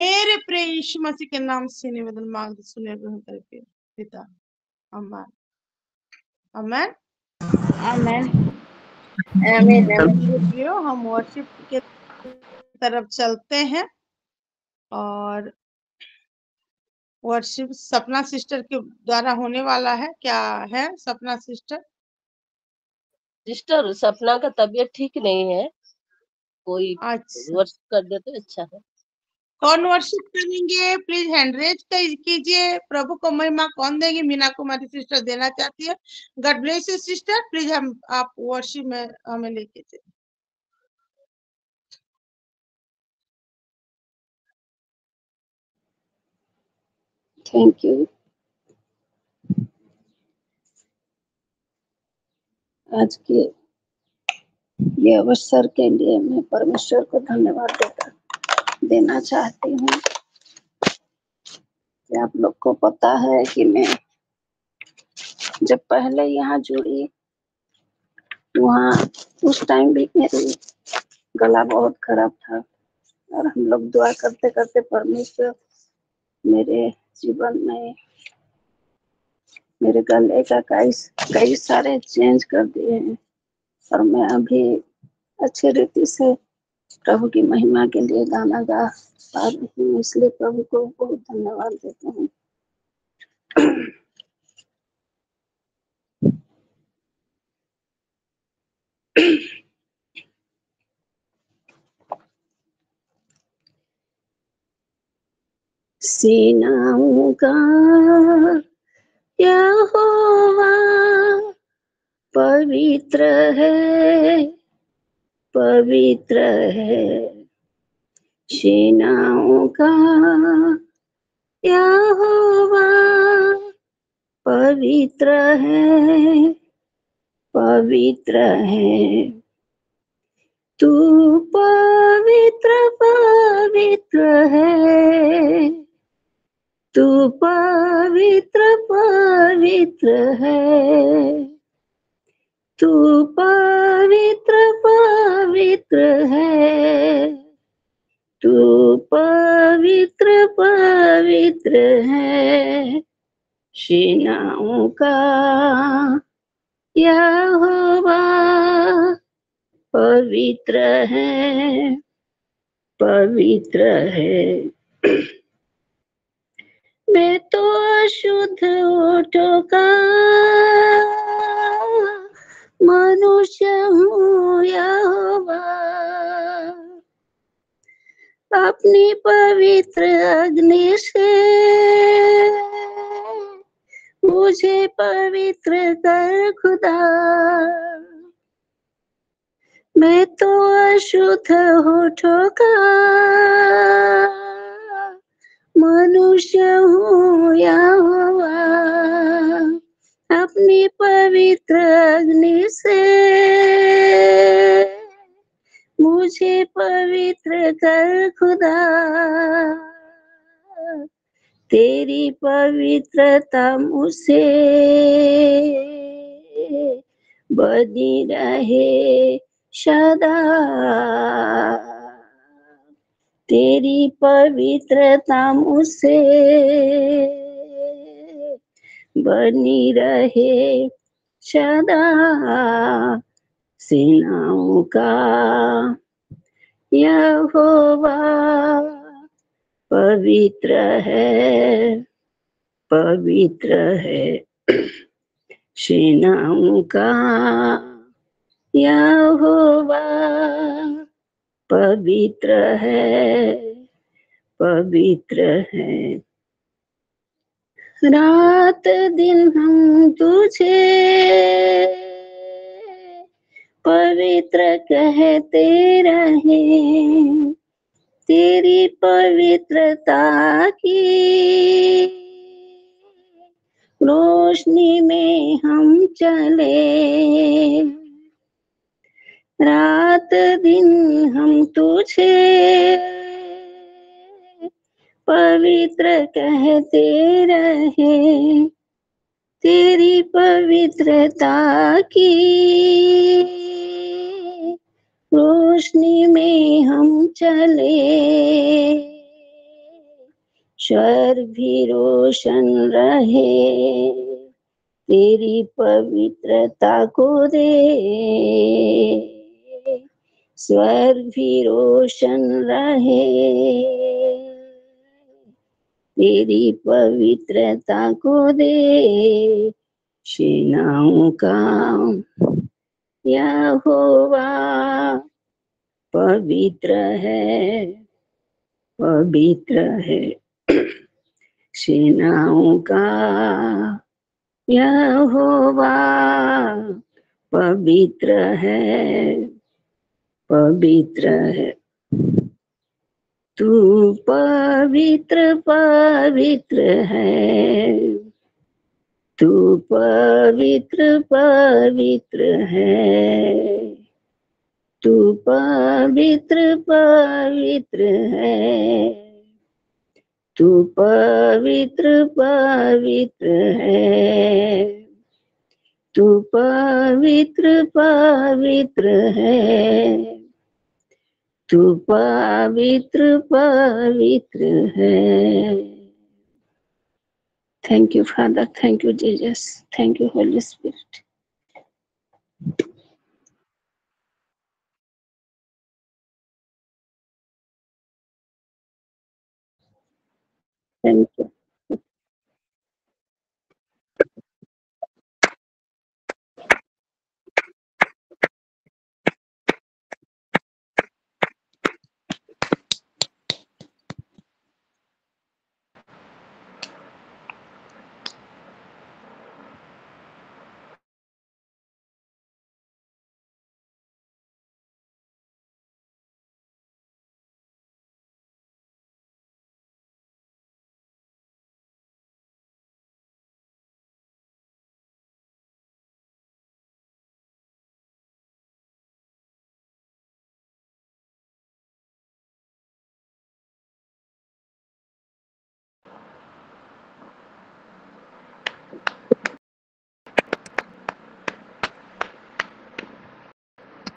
मेरे प्रिय यीशु मसीह के नाम से निवेदन मांगते सुने ग्रहण करके पिता। आमीन आमीन आमेन आमीन आमीन। हम वर्शिप के तरफ चलते हैं और वर्शिप सपना सिस्टर के द्वारा होने वाला है। क्या है सपना सिस्टर? सिस्टर सपना का तबीयत ठीक नहीं है, कोई अच्छा, वर्क कर दे तो अच्छा है। कौन वर्शिप करेंगे? प्लीज हैंड रेज कीजिए। प्रभु को महिमा कौन देगी? मीना कुमारी सिस्टर देना चाहती है। God bless you sister. Please आप वर्शिप में हमें लेके चलिए। Thank you. आज के ये अवसर के लिए मैं परमेश्वर को धन्यवाद देना चाहती हूँ। कि आप लोग को पता है कि मैं जब पहले यहाँ जुड़ी, वहाँ उस टाइम भी मेरी गला बहुत खराब था और हम लोग दुआ करते करते परमेश्वर मेरे जीवन में मेरे गले का कई सारे चेंज कर दिए हैं और मैं अभी अच्छी रीति से प्रभु की महिमा के लिए गाना गा पा रही हूँ। इसलिए प्रभु को बहुत धन्यवाद देती हूँ। सेनाओं का यहोवा पवित्र है, पवित्र है। सेनाओं का यहोवा पवित्र है, पवित्र है। तू पवित्र पवित्र है, तू पवित्र पवित्र है, तू पवित्र पवित्र है, तू पवित्र पवित्र है। सेनाओं का यहोवा पवित्र है, पवित्र है। मैं तो अशुद्ध ओठों का मनुष्य हूँ यहोवा, अपनी पवित्र अग्नि से मुझे पवित्र कर खुदा। मैं तो अशुद्ध होठों का मनुष्य हूँ यहोवा, अपनी पवित्र अग्नि से मुझे पवित्र कर खुदा। तेरी पवित्रता मुझसे बनी रहे सदा, तेरी पवित्रता मुझसे बनी रहे सदा। सेनाओं का यहोवा पवित्र है, पवित्र है। सेनाओं का यहोवा पवित्र है, पवित्र है। रात दिन हम तुझे पवित्र कहते रहे, तेरी पवित्रता की रोशनी में हम चले। रात दिन हम तुझे पवित्र कहते रहे, तेरी पवित्रता की रोशनी में हम चले। स्वर्ग भी रोशन रहे तेरी पवित्रता को दे, स्वर्ग भी रोशन रहे तेरी पवित्रता को दे, सेनाओं का यहोवा पवित्र है, पवित्र है, सेनाओं का यहोवा पवित्र है, पवित्र है। तू पवित्र पवित्र है, तू पवित्र पवित्र है, तू पवित्र पवित्र है, तू पवित्र पवित्र है, तू पवित्र पवित्र है, तू पवित्र पवित्र है। Thank you father, thank you Jesus, thank you Holi spirit. Thank you.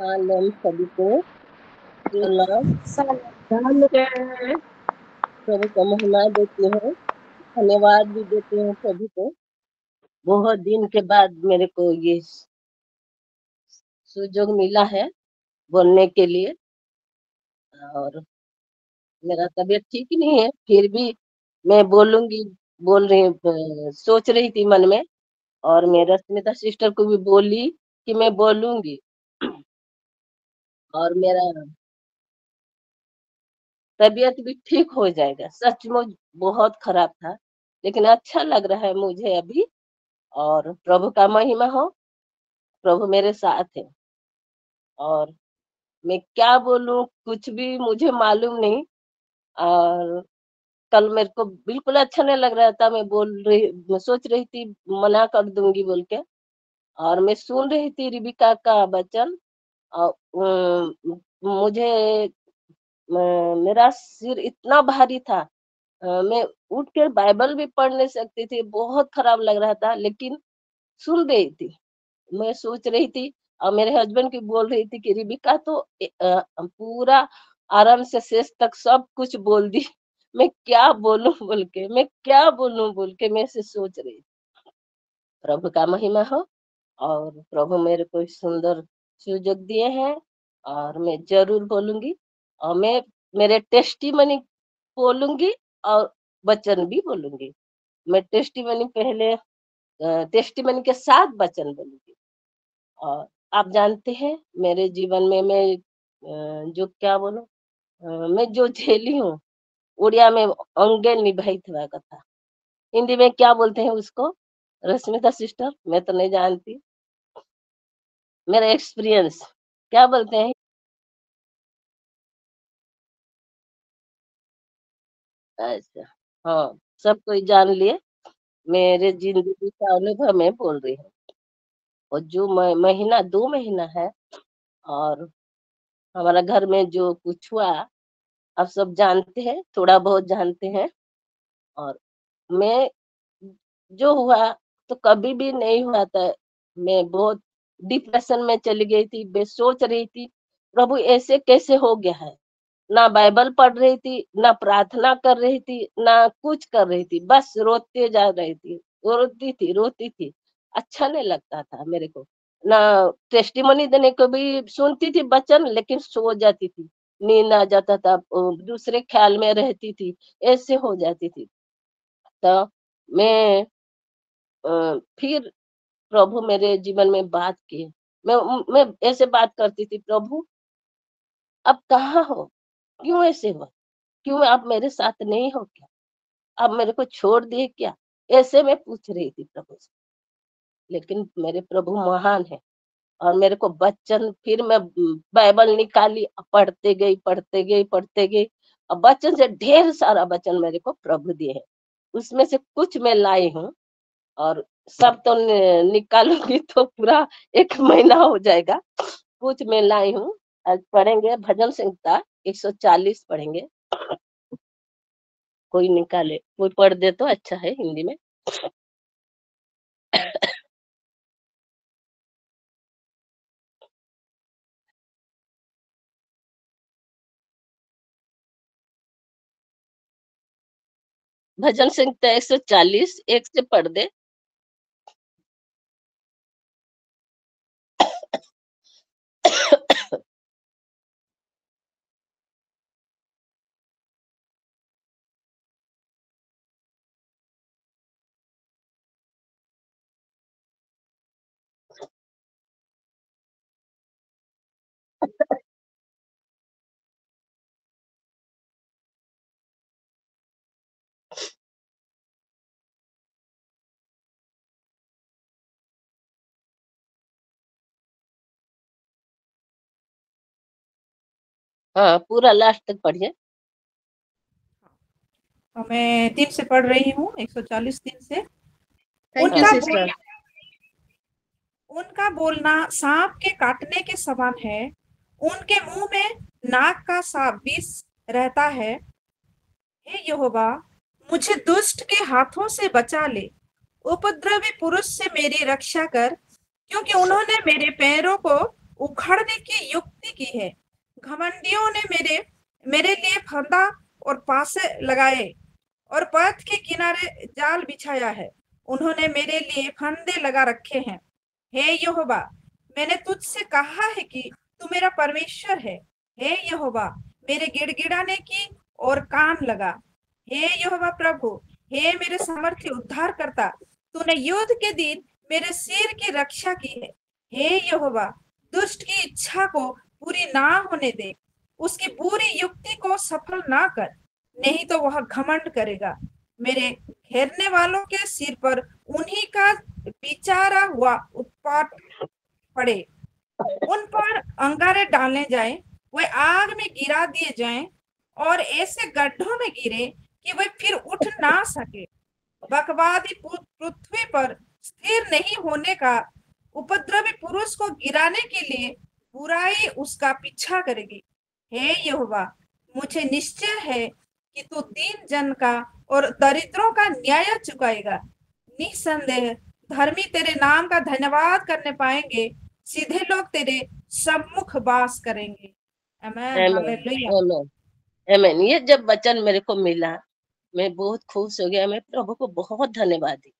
हम सभी को प्रणाम, प्रभु को महिमा देती हूँ, धन्यवाद भी देती हूँ सभी को। बहुत दिन के बाद मेरे को ये सुयोग मिला है बोलने के लिए, और मेरा तबीयत ठीक नहीं है, फिर भी मैं बोलूंगी, बोल रही सोच रही थी मन में, और मेरा स्मिता सिस्टर को भी बोली कि मैं बोलूंगी। और मेरा तबीयत भी ठीक हो जाएगा। सचमुच बहुत खराब था, लेकिन अच्छा लग रहा है मुझे अभी, और प्रभु का महिमा हो, प्रभु मेरे साथ है। और मैं क्या बोलूं, कुछ भी मुझे मालूम नहीं। और कल मेरे को बिल्कुल अच्छा नहीं लग रहा था, मैं सोच रही थी मना कर दूंगी बोल के, और मैं सुन रही थी रिबिका का वचन, और मुझे मेरा सिर इतना भारी था, मैं उठ कर बाइबल भी पढ़ नहीं सकती थी, बहुत खराब लग रहा था, लेकिन सुन रही थी। मैं सोच रही थी, और मेरे हस्बैंड की बोल रही थी कि रिबिका तो पूरा आराम से शेष तक सब कुछ बोल दी। मैं क्या बोलूं बोल के, मैं क्या बोलूं बोल के मैं से सोच रही थी। प्रभु का महिमा हो, और प्रभु मेरे को सुंदर सुयोग दिए हैं, और मैं जरूर बोलूंगी, और मैं मेरे टेस्टीमनी बोलूंगी, और वचन भी बोलूंगी। मैं टेस्टीमनी पहले टेस्टीमनी के साथ वचन बोलूंगी। और आप जानते हैं मेरे जीवन में मैं जो क्या बोलूं, मैं जो झेली हूँ, उड़िया में अंगे निभाई कथा, हिंदी में क्या बोलते हैं उसको, रश्मिता सिस्टर, मैं तो नहीं जानती। मेरा एक्सपीरियंस क्या बोलते हैं? अच्छा, हाँ, सब कोई जान लिए। मेरे जिंदगी का अनुभव मैं बोल रही हूँ। और जो महीना 2 महीना है, और हमारा घर में जो कुछ हुआ, आप सब जानते हैं, थोड़ा बहुत जानते हैं। और मैं जो हुआ तो कभी भी नहीं हुआ था। मैं बहुत डिप्रेशन में चली गई थी, मैं सोच रही थी प्रभु ऐसे कैसे हो गया है, ना बाइबल पढ़ रही थी, ना प्रार्थना कर रही थी, ना कुछ कर रही थी, बस रोते जा रही थी, रोती थी। अच्छा नहीं लगता था मेरे को। ना टेस्टिमनी देने को भी सुनती थी वचन, लेकिन सो जाती थी, नींद आ जाता था, दूसरे ख्याल में रहती थी, ऐसे हो जाती थी। तो मैं फिर प्रभु मेरे जीवन में बात किए। मैं ऐसे बात करती थी, प्रभु अब कहाँ हो? क्यों ऐसे हुआ? क्यों आप मेरे साथ नहीं हो क्या? आप मेरे को छोड़ दिए क्या? ऐसे मैं पूछ रही थी प्रभु से। लेकिन मेरे प्रभु महान है, और मेरे को वचन, फिर मैं बाइबल निकाली, पढ़ते गई। अब वचन से ढेर सारा वचन मेरे को प्रभु दिए है, उसमें से कुछ मैं लाई हूँ, और सब तो निकालूंगी तो पूरा 1 महीना हो जाएगा। कुछ मैं लाई हूँ। आज पढ़ेंगे भजन संहिता 140 पढ़ेंगे। कोई निकाले, कोई पढ़ दे तो अच्छा है हिंदी में। भजन संहिता 140 एक से पढ़ दे। हाँ, पूरा लास्ट तक पढ़िए। मैं 3 से पढ़ रही हूँ, 140 3 से। थैंक यू उनका सिस्टर। उनका बोलना सांप के काटने के समान है, उनके मुंह में नाग का सा विष रहता है। हे यहोवा, मुझे दुष्ट के हाथों से बचा ले, उपद्रवी पुरुष से मेरी रक्षा कर, क्योंकि उन्होंने मेरे पैरों को उखड़ने की युक्ति की है। घमंडियों ने मेरे मेरे लिए फंदा और पासे लगाए और पथ के किनारे जाल बिछाया है। उन्होंने मेरे लिए फंदे लगा रखे हैं। हे यहोवा, मैंने तुझसे कहा है कि तू मेरा परमेश्वर है। हे यहोवा, मेरे गिड़गिड़ाने की और कान लगा। हे यहोवा प्रभु, हे मेरे सामर्थ्य उद्धार करता, तूने युद्ध के दिन मेरे सिर की रक्षा की है। हे यहोवा, दुष्ट की इच्छा को पूरी ना होने दे, उसकी बुरी युक्ति को सफल ना कर, नहीं तो वह घमंड करेगा। मेरे घेरने वालों के सिर पर उन्हीं का बिचारा हुआ उत्पात पड़े, उन पर अंगारे डालने जाए, वे आग में गिरा दिए जाएं और ऐसे गड्ढों में गिरे कि वे फिर उठ ना सके। बकवादी पृथ्वी पर स्थिर नहीं होने का, उपद्रवी पुरुष को गिराने के लिए बुराई उसका पीछा करेगी। हे यहोवा, मुझे निश्चय है कि तू दीन जन का और दरिद्रों का न्याय चुकाएगा। निसंदेह धर्मी तेरे नाम का धन्यवाद करने पाएंगे, सीधे लोग तेरे सम्मुख वास करेंगे। आमेन, आमेन, हालेलुया। आमेन, आमेन। ये जब वचन मेरे को मिला, मैं बहुत खुश हो गया। मैं प्रभु को बहुत धन्यवाद दी,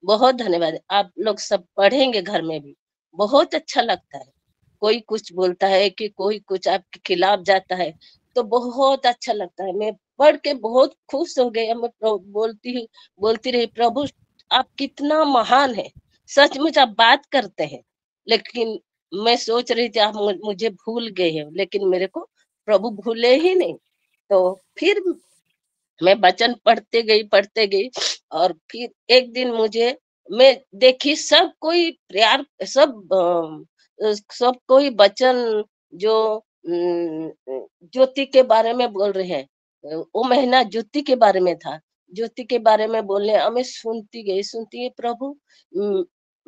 बहुत धन्यवाद। आप लोग सब पढ़ेंगे घर में भी, बहुत अच्छा लगता है। कोई कुछ बोलता है कि कोई कुछ आपके खिलाफ जाता है, तो बहुत अच्छा लगता है। मैं पढ़ के बहुत खुश हो गई। मैं बोलती रही, प्रभु आप कितना महान है, सचमुच आप बात करते हैं। लेकिन मैं सोच रही थी आप मुझे भूल गए हैं, लेकिन मेरे को प्रभु भूले ही नहीं। तो फिर मैं वचन पढ़ते गई, और फिर एक दिन मैं देखी सब कोई प्यार, सब कोई वचन जो ज्योति के बारे में बोल रहे हैं। वो महीना ज्योति के बारे में था, ज्योति के बारे में बोलने, और मैं सुनती गई प्रभु, उम,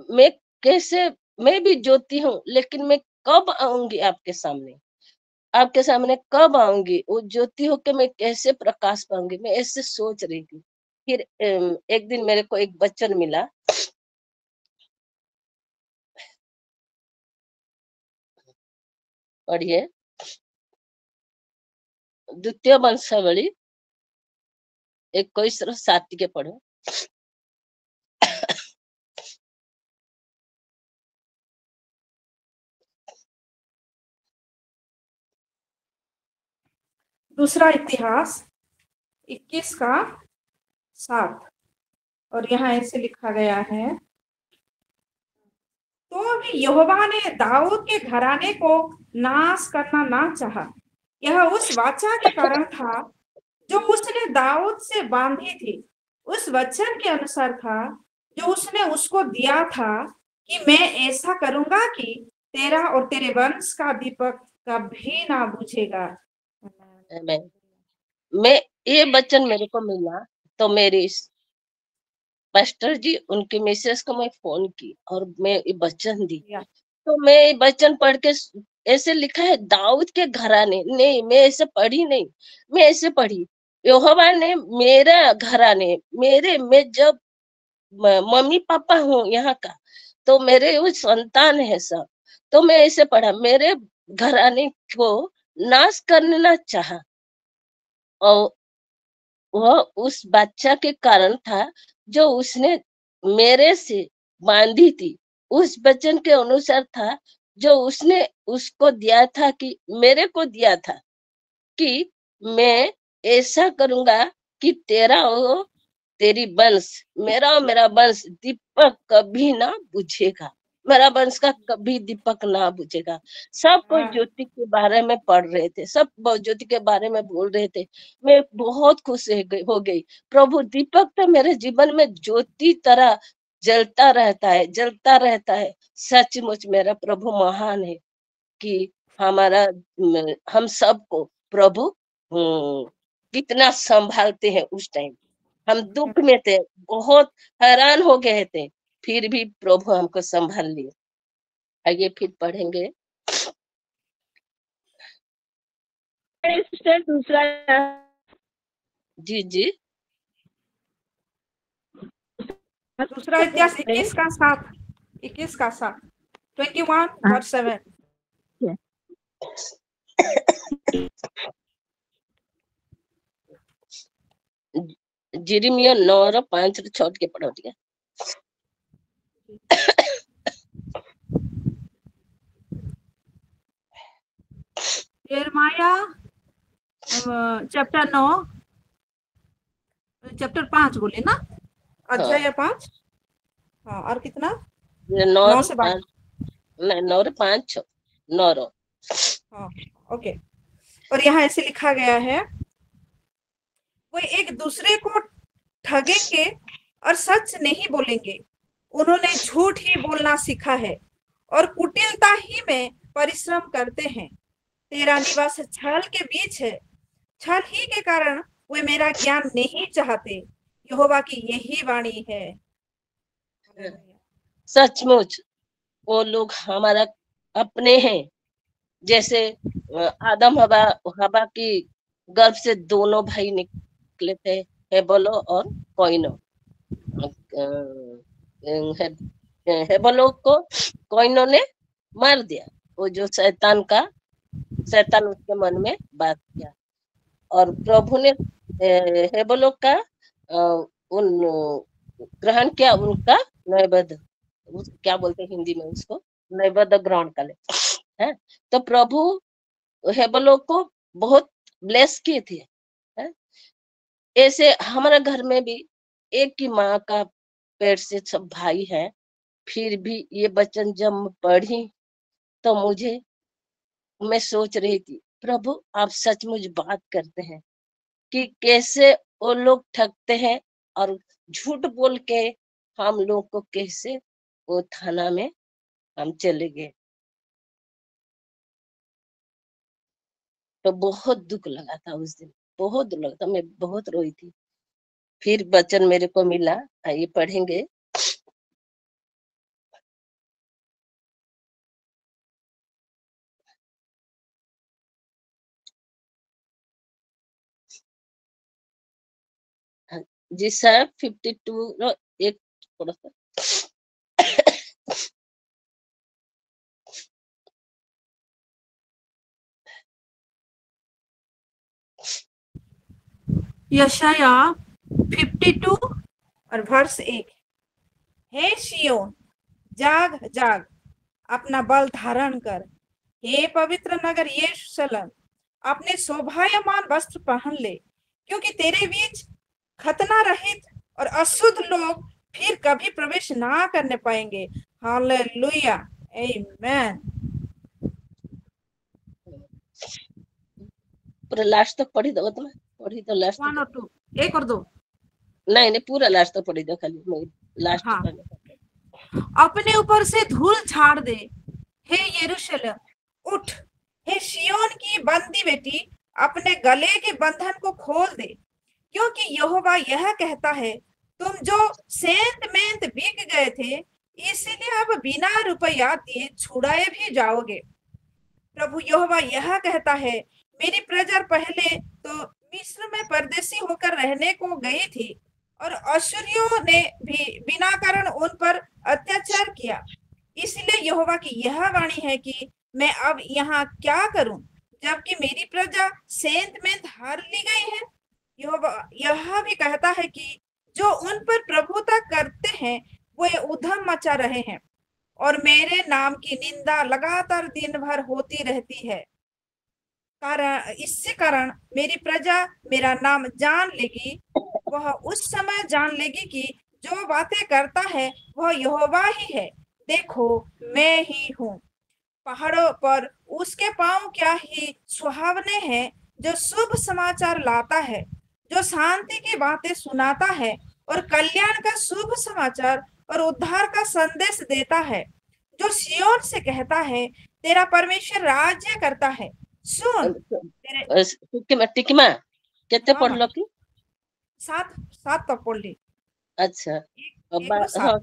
मैं कैसे, मैं भी ज्योति हूँ, लेकिन मैं कब आऊंगी आपके सामने कब आऊंगी? वो ज्योति होके मैं कैसे प्रकाश पाऊंगी? मैं ऐसे सोच रही थी। फिर एक दिन मेरे को एक वचन मिला, पढ़िए। द्वितीय वंशावली 21:7 के पढ़ो। दूसरा इतिहास 21:7 और यहाँ ऐसे लिखा गया है, तो भी यहोवा ने दाऊद के घराने को नाश करना ना चाहा। यह उस वाचा के कारण था जो उसने दाऊद से बांधी थी, उस वचन के अनुसार था जो उसने उसको दिया था कि मैं ऐसा करूंगा कि तेरा और तेरे वंश का दीपक कभी ना बुझेगा। आमीन। मैं ये वचन मेरे को मिला तो मेरी पास्टर जी उनके मिसेस को मैं फोन की और मैं ये वचन दी। तो मैं ये वचन पढ़ के ऐसे लिखा है दाऊद के घराने, नहीं मैं ऐसे पढ़ी नहीं, मैं ऐसे पढ़ी यहोवा ने मेरा घराने, मेरे मैं जब मम्मी पापा हूँ यहाँ का, तो मेरे वो संतान है सब, तो मैं ऐसे पढ़ा मेरे घराने को नाश करना चाहा और वह उस बच्चा के कारण था जो उसने मेरे से बांधी थी, उस वचन के अनुसार था जो उसने उसको दिया था कि मेरे को दिया था कि मैं ऐसा करूंगा कि तेरा और तेरी वंश, मेरा और मेरा वंश दीपक कभी ना बुझेगा, मेरा वंश का कभी दीपक ना बुझेगा। सब कोई ज्योति के बारे में पढ़ रहे थे, सब ज्योति के बारे में बोल रहे थे। मैं बहुत खुश हो गई। प्रभु दीपक तो मेरे जीवन में ज्योति तरह जलता रहता है, जलता रहता है। सचमुच मेरा प्रभु महान है कि हमारा हम सबको प्रभु कितना संभालते हैं। उस टाइम हम दुख में थे, बहुत हैरान हो गए थे, फिर भी प्रभु हमको संभाल लिए। आगे फिर पढ़ेंगे। दूसरा जी जी दूसरा इतिहास 21:7 21:7 21:7 जिरिमिया 9:5-6 के पढ़ो। ठीक है। यिर्मयाह चैप्टर 9 चैप्टर 5 बोले ना, अध्याय 5। हाँ, और कितना 9 से 12 9:5 9। हाँ, ओके। और यहाँ ऐसे लिखा गया है, वो एक दूसरे को ठगेंगे और सच नहीं बोलेंगे, उन्होंने झूठ ही बोलना सीखा है और कुटिलता ही में परिश्रम करते हैं। तेरा निवास छल के बीच है, छल ही के कारण वे मेरा ज्ञान नहीं चाहते, यहोवा की यही वाणी है। सचमुच वो लोग हमारा अपने हैं। जैसे आदम हवा हवा की गर्भ से दोनों भाई निकले थे, हेबलो और कोइनो। हेबलो को कोइनो ने मार दिया, वो जो शैतान उसके मन में बात किया, और प्रभु ने हेबलो का उन ग्रहण किया, उनका नैवेद्य, क्या बोलते हैं हिंदी में उसको, नैवेद्य ग्रहण कर ले है। तो प्रभु हेबलो को बहुत ब्लेस किए थे। ऐसे हमारे घर में भी एक ही माँ का पेट से सब भाई है, फिर भी ये वचन जब मैं पढ़ी तो मैं सोच रही थी प्रभु आप सचमुच बात करते हैं कि कैसे वो लोग ठगते हैं और झूठ बोल के हम लोग को कैसे वो थाना में हम चले गए। तो बहुत दुख लगा था उस दिन, बहुत दुख लगा था, मैं बहुत रोई थी। फिर वचन मेरे को मिला, आइए पढ़ेंगे। जी सर 52 एक थोड़ा सा यशाया 52 और वर्ष 1। हे सिय्योन, जाग जाग, अपना बल धारण कर। हे पवित्र नगर यरूशलेम, अपने शोभायमान वस्त्र पहन ले, क्योंकि तेरे बीच खतना रहित और अशुद्ध लोग फिर कभी प्रवेश ना करने पाएंगे। हालेलुया, आमीन। पूरा लास्ट तक पढ़ी दो तुम्हें, पढ़ी दो लास्ट 1 और 2, 1 और 2। नहीं नहीं, पूरा लास्ट तक पढ़ी दो, खाली मैं लास्ट हाँ। पढ़ी। अपने ऊपर से धूल झाड़ दे, हे यरूशलेम उठ। हे सिय्योन की बंदी बेटी, अपने गले के बंधन को खोल दे, क्योंकि यहोवा यह कहता है, तुम जो सेंत मेंत बिक गए थे, इसलिए अब बिना रुपया दिए छुड़ाए भी जाओगे। प्रभु यहोवा यह कहता है, मेरी प्रजा पहले तो मिस्र में परदेसी होकर रहने को गई थी, और अश्शूरियों ने भी बिना कारण उन पर अत्याचार किया। इसलिए यहोवा की यह वाणी है कि मैं अब यहाँ क्या करूं, जबकि मेरी प्रजा सेंत में हार ली गई है। यहोवा यह भी कहता है कि जो उन पर प्रभुता करते हैं वे उधम मचा रहे हैं, और मेरे नाम की निंदा लगातार दिन भर होती रहती है। इससे कारण मेरी प्रजा मेरा नाम जान लेगी। वह उस समय जान लेगी कि जो बातें करता है वह यहोवा ही है। देखो, मैं ही हूँ। पहाड़ों पर उसके पांव क्या ही सुहावने हैं, जो शुभ समाचार लाता है, जो शांति की बातें सुनाता है और कल्याण का शुभ समाचार और उद्धार का संदेश देता है, जो सिय्योन से कहता है, तेरा परमेश्वर राज्य करता है। सुन तेरे टिकमा केते हाँ, पढ़लो कि 7 तक पढ़ ली। अच्छा एक रो सात।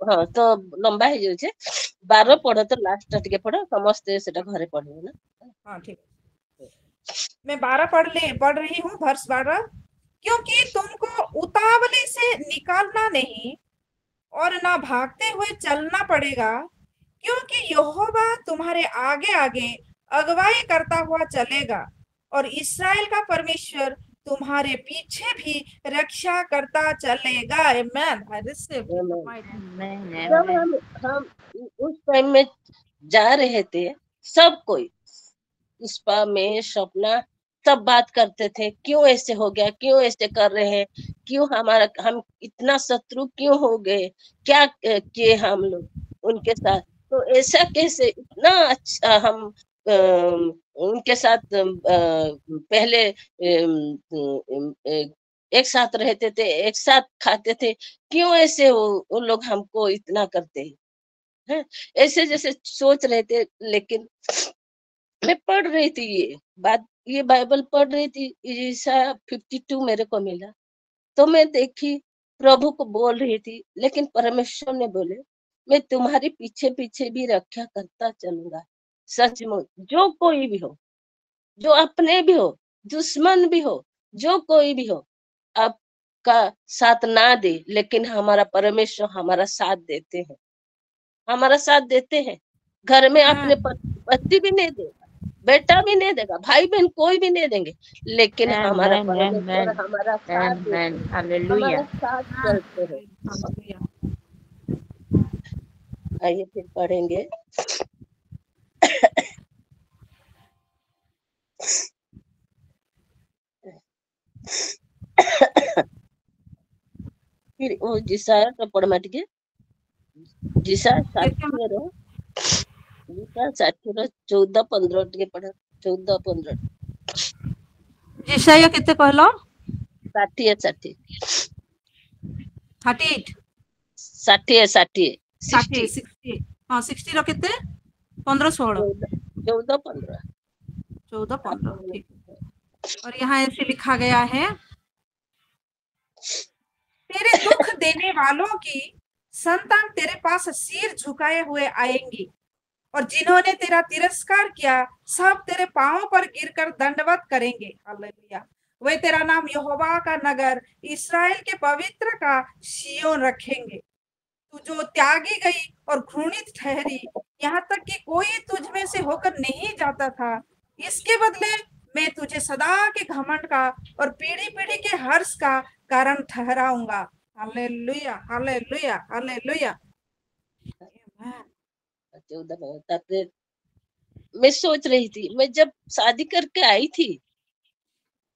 हाँ तो लंबा हो जाउछे। 12 पढ़ो तो लास्ट टिके पढ़ो, समस्ते सेटा घरे पढ़ियो ना। हाँ ठीक, मैं 12 पढ़ रही हूँ, वर्ष 12। क्योंकि तुमको उतावले से निकालना नहीं और ना भागते हुए चलना पड़ेगा, क्योंकि यहोवा तुम्हारे आगे आगे अगुवाई करता हुआ चलेगा, और इस्राएल का परमेश्वर तुम्हारे पीछे भी रक्षा करता चलेगा। आमीन। जब हम उस टाइम में जा रहे थे, सब कोई पुष्पा में सपना सब बात करते थे, क्यों ऐसे हो गया, क्यों ऐसे कर रहे हैं, क्यों हम इतना शत्रु क्यों हो गए, क्या किए हम लोग उनके साथ, तो ऐसा कैसे इतना अच्छा हम उनके साथ पहले एक साथ रहते थे, एक साथ खाते थे, क्यों ऐसे वो लोग हमको इतना करते हैं, ऐसे जैसे सोच रहे थे। लेकिन मैं पढ़ रही थी ये बात, ये बाइबल पढ़ रही थी, ईसाया 52 मेरे को मिला, तो मैं देखी प्रभु को बोल रही थी, लेकिन परमेश्वर ने बोले, मैं तुम्हारे पीछे पीछे भी रक्षा करता चलूंगा। सच में जो कोई भी हो, जो अपने भी हो, दुश्मन भी हो, जो कोई भी हो, आपका साथ ना दे, लेकिन हमारा परमेश्वर हमारा साथ देते हैं, हमारा साथ देते हैं। घर में अपने पति भी नहीं देगा, बेटा भी नहीं देगा, भाई बहन कोई भी नहीं देंगे, लेकिन हमारा परमेश्वर हमारा साथ देते हैं, हमारा साथ चलते हैं। आइए फिर पढ़ेंगे। फिर वो जिसा तो पढ़मा टिके जिसा 60 14-15 टिके पढ़ 14-15 यशाया केते कहलो 60 60 हाँ 60 रो केते 15-16 14-15 ठीक। और यहाँ ऐसे लिखा गया है, तेरे दुख देने वालों की संतान तेरे पास सिर झुकाए हुए आएंगी, और जिन्होंने तेरा तिरस्कार किया सब तेरे पांवों पर गिरकर दंडवत करेंगे। हालेलुया। वे तेरा नाम यहोवा का नगर, इस्राएल के पवित्र का सिय्योन रखेंगे। तू जो त्यागी गई और घृणित ठहरी, यहाँ तक कि कोई तुझ में से होकर नहीं जाता था, इसके बदले मैं तुझे सदा के घमंड का और पीढ़ी पीढ़ी के हर्ष का कारण ठहराऊंगा। Hallelujah, hallelujah, hallelujah. आमेन। 14 में होता। फिर मैं सोच रही थी, मैं जब शादी करके आई थी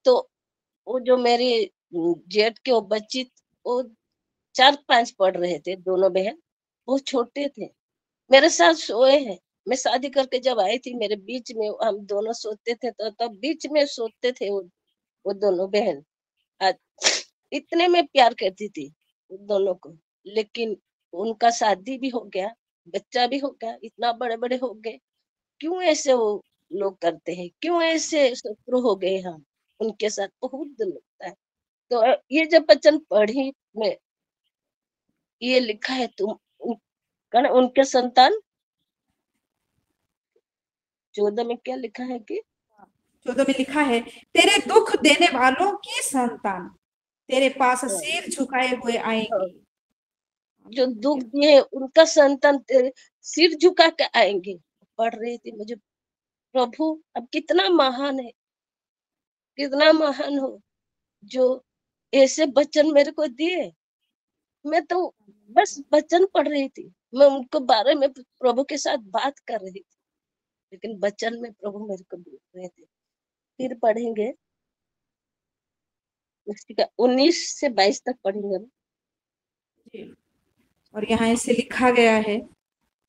तो वो जो मेरी जेठ के वो बच्ची, वो 4-5 पढ़ रहे थे, दोनों बहन, वो छोटे थे, मेरे साथ सोए हैं। मैं शादी करके जब आई थी, मेरे बीच में हम दोनों सोते थे, तो तब बीच में सोते थे वो दोनों बहन। आज इतने में प्यार करती थी उन दोनों को, लेकिन उनका शादी भी हो गया, बच्चा भी हो गया, इतना बड़े बड़े हो गए। क्यों ऐसे वो लोग करते हैं? क्यों ऐसे शत्रु हो गए हम उनके साथ? बहुत दुख लगता है। तो ये जब वचन पढ़ी मैं, ये लिखा है तुम उनके संतान, 14 में क्या लिखा है कि 14 में लिखा है, तेरे दुख देने वालों की संतान तेरे पास सिर झुकाए हुए आएंगी। जो दुख दिए उनका संतान तेरे सिर झुका के आएंगे। पढ़ रही थी मुझे, प्रभु अब कितना महान है, कितना महान हो जो ऐसे वचन मेरे को दिए। मैं तो बस वचन पढ़ रही थी, मैं उनको बारे में प्रभु के साथ बात कर रही थी, लेकिन वचन में प्रभु मेरे को बोल रहे थे। फिर पढ़ेंगे उसकी 19 से 22 तक पढ़ेंगे। और यहाँ इसे लिखा गया है,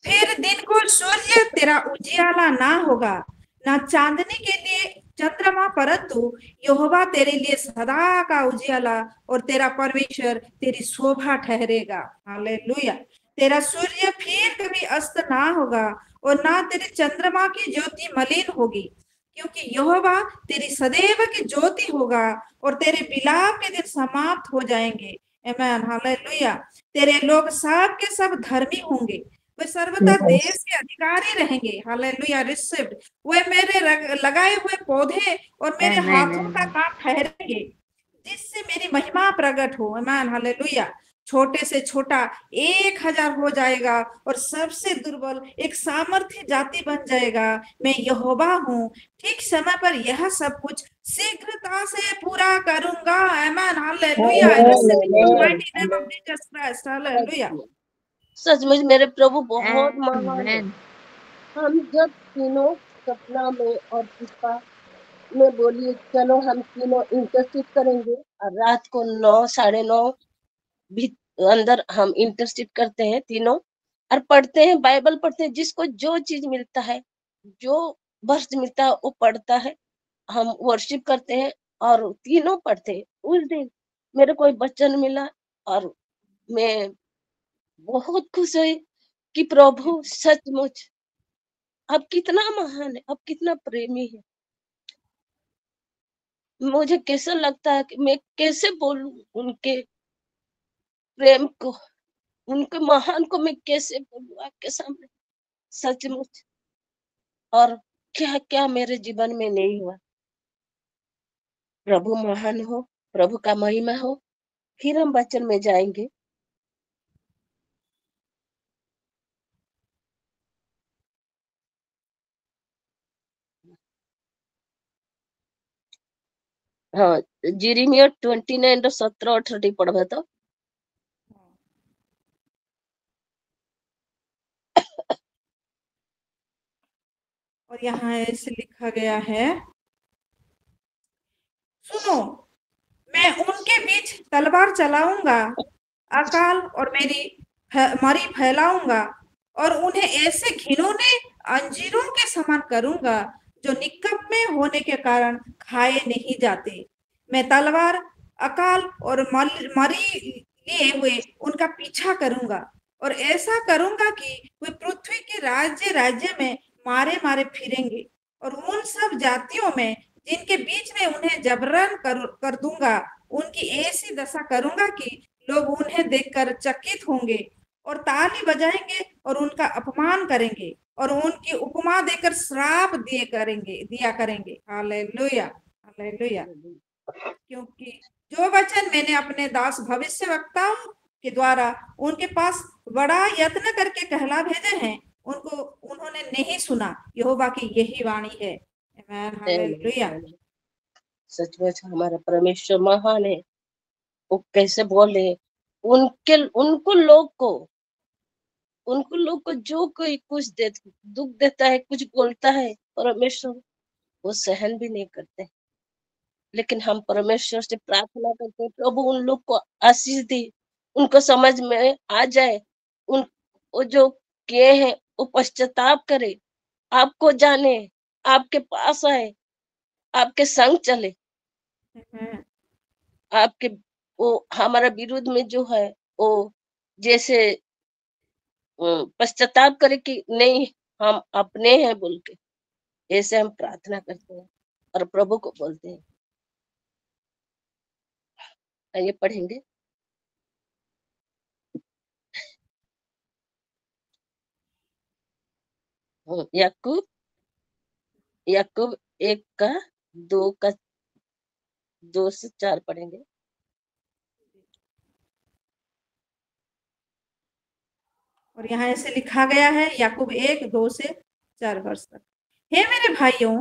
फिर दिन को सूर्य तेरा उजियाला ना होगा, ना चांदनी के लिए चंद्रमा, परंतु यहोवा तेरे लिए सदा का उजियाला और तेरा परमेश्वर तेरी शोभा ठहरेगा। हालेलुया। तेरा सूर्य फिर कभी अस्त ना होगा और ना तेरे चंद्रमा की ज्योति मलिन होगी, क्योंकि यहोवा तेरी सदैव की ज्योति होगा और तेरे विलाप के दिन समाप्त हो जाएंगे। आमीन, हालेलुया। तेरे लोग सब के सब धर्मी होंगे, वे सर्वदा देश के अधिकारी रहेंगे। Hallelujah, received. वे मेरे लगाए हुए पौधे और मेरे हाथों का काम ठहरेंगे, जिससे मेरी महिमा प्रकट हो। आमीन, हालेलुया। छोटे से छोटा 1000 हो जाएगा और सबसे दुर्बल एक सामर्थ्य जाति बन जाएगा। मैं यहोवा हूँ, ठीक समय पर यह सब कुछ शीघ्रता से पूरा करूंगा। आमीन, हालेलुया। हालेलुया। सचमुच मेरे प्रभु बहुत महान है। हम जब तीनों सपना में और पुष्पा में बोलिए चलो हम तीनों इंटरसीड करेंगे, और रात को 9, 9:30 भी अंदर हम इंटरसीड करते हैं तीनों, और पढ़ते हैं, बाइबल पढ़ते हैं, जिसको जो चीज मिलता है, जो वर्ष मिलता है वो पढ़ता है, हम वर्शिप करते हैं और तीनों पढ़ते हैं। उस दिन मेरे को वचन मिला और मैं बहुत खुश हुई कि प्रभु सचमुच अब कितना महान है, अब कितना प्रेमी है। मुझे कैसा लगता है कि मैं कैसे बोलूं उनके प्रेम को, उनके महान को मैं कैसे बोलूं आपके सामने, सचमुच। और क्या क्या मेरे जीवन में नहीं हुआ। प्रभु महान हो, प्रभु का महिमा हो। फिर हम वचन में जाएंगे। हाँ, जिरिमिया 29 रो 17-18 पढ़बे तो। और यहाँ ऐसे लिखा गया है, सुनो, मैं उनके बीच तलवार चलाऊंगा, अकाल और मरी फैलाऊंगा और उन्हें ऐसे घिनौने अंजीरों के समान करूंगा जो निकम्मे होने के कारण खाए नहीं जाते। मैं तलवार, अकाल और मरी लिए हुए उनका पीछा करूंगा और ऐसा करूंगा कि वे पृथ्वी के राज्य राज्य में मारे मारे फिरेंगे, और उन सब जातियों में जिनके बीच में उन्हें जबरन कर दूंगा, उनकी ऐसी दशा करूंगा कि लोग उन्हें देखकर चकित होंगे और ताली बजाएंगे और उनका अपमान करेंगे और उनकी उपमा देकर श्राप दिया करेंगे। Hallelujah, hallelujah. क्योंकि जो वचन मैंने अपने दास भविष्यवक्ताओं के द्वारा उनके पास बड़ा यत्न करके कहला भेजे हैं, उनको उन्होंने नहीं सुना। यहोवा की यही वाणी है। आमीन, हालेलुया। सचमुच हमारा परमेश्वर महान है। वो कैसे बोले, उनको लोग को जो कोई कुछ दुख देता है, कुछ बोलता है, परमेश्वर वो सहन भी नहीं करते। लेकिन हम परमेश्वर से प्रार्थना करते हैं, प्रभु उन लोग को आशीष दे, उनको समझ में आ जाए, उन वो जो किए हैं वो पश्चाताप करे, आपको जाने, आपके पास आए, आपके संग चले, आमेन। आपके वो हमारा विरुद्ध में जो है वो जैसे पश्चाताप करे कि नहीं हम अपने हैं बोल के, ऐसे हम प्रार्थना करते हैं और प्रभु को बोलते हैं। आइए पढ़ेंगे। याकूब याकूब 1 का 2 से 4 पढ़ेंगे। और यहाँ ऐसे लिखा गया है, याकूब 1:2 से 4 वर्ष तक। हे मेरे भाइयों,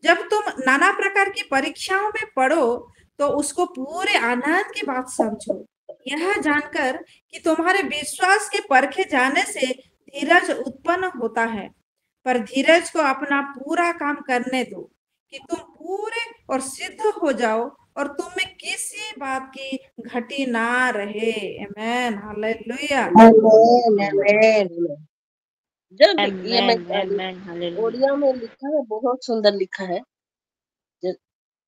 जब तुम नाना प्रकार की परीक्षाओं में पढ़ो तो उसको पूरे आनंद की बात समझो, यह जानकर कि तुम्हारे विश्वास के परखे जाने से धीरज उत्पन्न होता है। पर धीरज को अपना पूरा काम करने दो कि तुम पूरे और सिद्ध हो जाओ और तुम में किसी बात की घटी ना रहे। आमेन, हालेलुया। जब ये मैं Amen. Hallelujah. ओडिया में लिखा है, बहुत सुंदर लिखा है।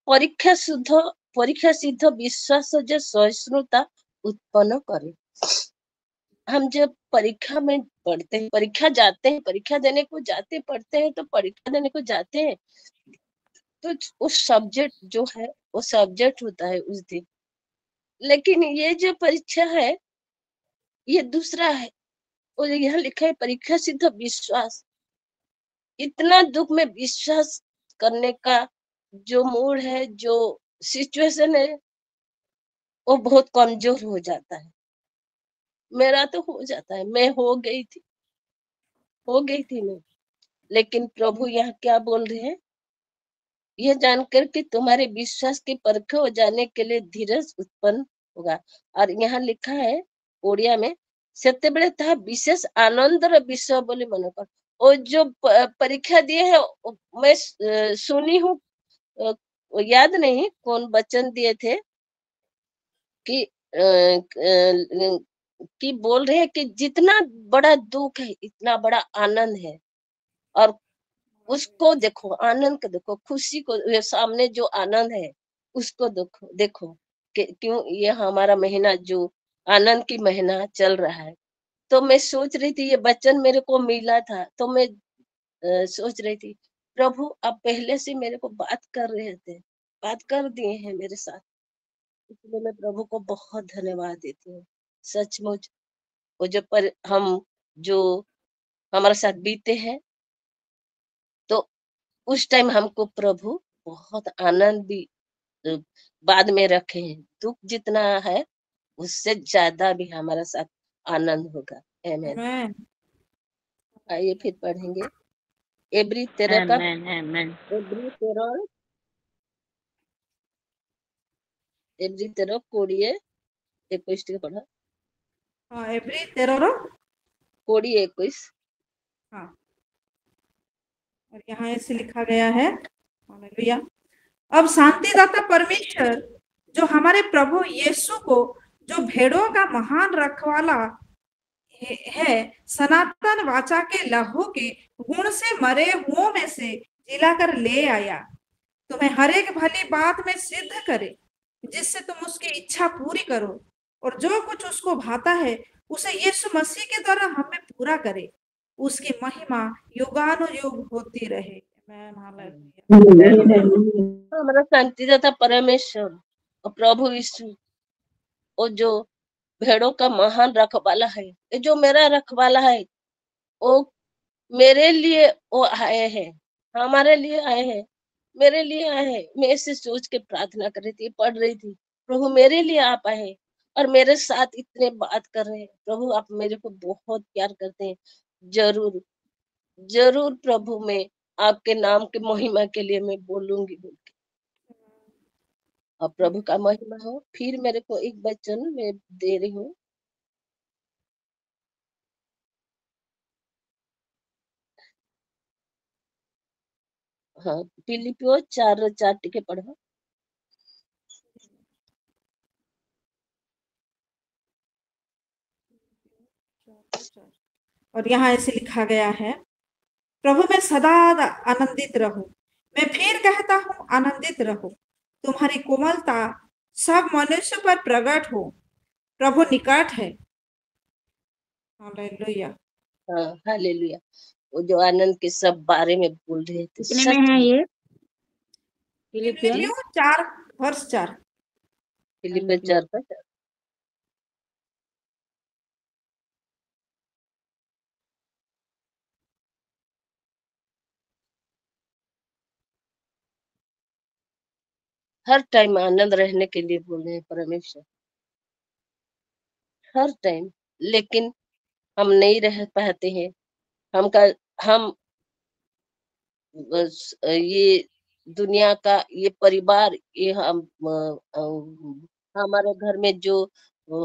परीक्षा सिद्ध विश्वास जो सहिष्णुता उत्पन्न करे। हम जब परीक्षा में पढ़ते हैं, परीक्षा जाते हैं, परीक्षा देने को जाते पढ़ते हैं, तो परीक्षा देने को जाते हैं तो उस सब्जेक्ट जो है वो सब्जेक्ट होता है उस दिन। लेकिन ये जो परीक्षा है ये दूसरा है। और यहाँ लिखा है परीक्षा सिद्ध विश्वास। इतना दुख में विश्वास करने का जो मूड है, जो सिचुएशन है, वो बहुत कमजोर हो जाता है। मेरा तो हो जाता है, मैं हो गई थी मैं। लेकिन प्रभु यहाँ क्या बोल रहे हैं, यह जानकर कि तुम्हारे विश्वास के परखे हो जाने के लिए धीरज उत्पन्न होगा। और यहाँ लिखा है ओडिया में, सेतेबेले ताहा विशेष आनंदर विषय बोली मन कर। और जो परीक्षा दिए है मैं सुनी हूँ, याद नहीं कौन वचन दिए थे कि कि बोल रहे हैं कि जितना बड़ा दुख है इतना बड़ा आनंद है। और उसको देखो, आनंद को देखो, खुशी को, ये सामने जो आनंद है उसको देखो देखो कि क्यों ये हमारा महीना जो आनंद की महीना चल रहा है। तो मैं सोच रही थी, ये वचन मेरे को मिला था तो मैं सोच रही थी, प्रभु आप पहले से मेरे को बात कर रहे थे, बात कर दिए हैं मेरे साथ, इसलिए मैं प्रभु को बहुत धन्यवाद देती हूँ। सचमुच वो हम जो हमारे साथ बीते हैं, तो उस टाइम हमको प्रभु बहुत आनंद भी बाद में रखे हैं। दुख जितना है उससे ज्यादा भी हमारे साथ आनंद होगा। आमेन। आमेन। आइए फिर पढ़ेंगे एब्री 13 का Amen. एब्री 13 कोड़िए 21 टी पढ़ा। हाँ, एब्री 13 कोड़िए 21। हाँ, और यहाँ ऐसे लिखा गया है, हालेलुया। अब शांतिदाता परमेश्वर जो हमारे प्रभु यीशु को, जो भेड़ों का महान रखवाला है, सनातन वाचा के लहू के गुण से मरे हुओं में से जिलाकर ले आया, तुम्हें हर एक भली बात में सिद्ध करे, जिससे तुम उसकी इच्छा पूरी करो और जो कुछ उसको भाता है उसे यीशु मसीह के द्वारा हमें पूरा करे। उसकी महिमा युगानुयुग होती रहे। आमेन, हालेलुया। हमारा शांतिदाता परमेश्वर और प्रभु यीशु, और जो भेड़ों का महान रखवाला है, ये जो मेरा रखवाला है, वो मेरे लिए वो आए हैं, हमारे लिए आए हैं, मेरे लिए आए हैं। मैं ऐसे सोच के प्रार्थना कर रही थी, पढ़ रही थी, प्रभु मेरे लिए आप आए हैं और मेरे साथ इतने बात कर रहे हैं। प्रभु आप मेरे को बहुत प्यार करते हैं। जरूर जरूर प्रभु मैं आपके नाम के महिमा के लिए मैं बोलूंगी। और प्रभु का महिमा हो। फिर मेरे को एक वचन मैं दे रही हूँ। हाँ, फिलिपियो 4:4 टिके पढ़ो। और यहाँ ऐसे लिखा गया है, प्रभु में सदा आनंदित रहो। मैं फिर कहता हूँ, आनंदित रहो। तुम्हारी कोमलता सब मनुष्य पर प्रकट हो। प्रभु निकट है। हालेलुया। हाँ, हालेलुया। वो जो आनंद के सब बारे में बोल रहे थे, कितने में सच है में। ये फिलिपियन? फिलिपियो 4:4। फिलिपियो 4:4। हर टाइम आनंद रहने के लिए बोल रहे हैं परमेश्वर, हर टाइम। लेकिन हम नहीं रह पाते हैं। हम बस ये दुनिया का ये परिवार, ये हमारे घर में जो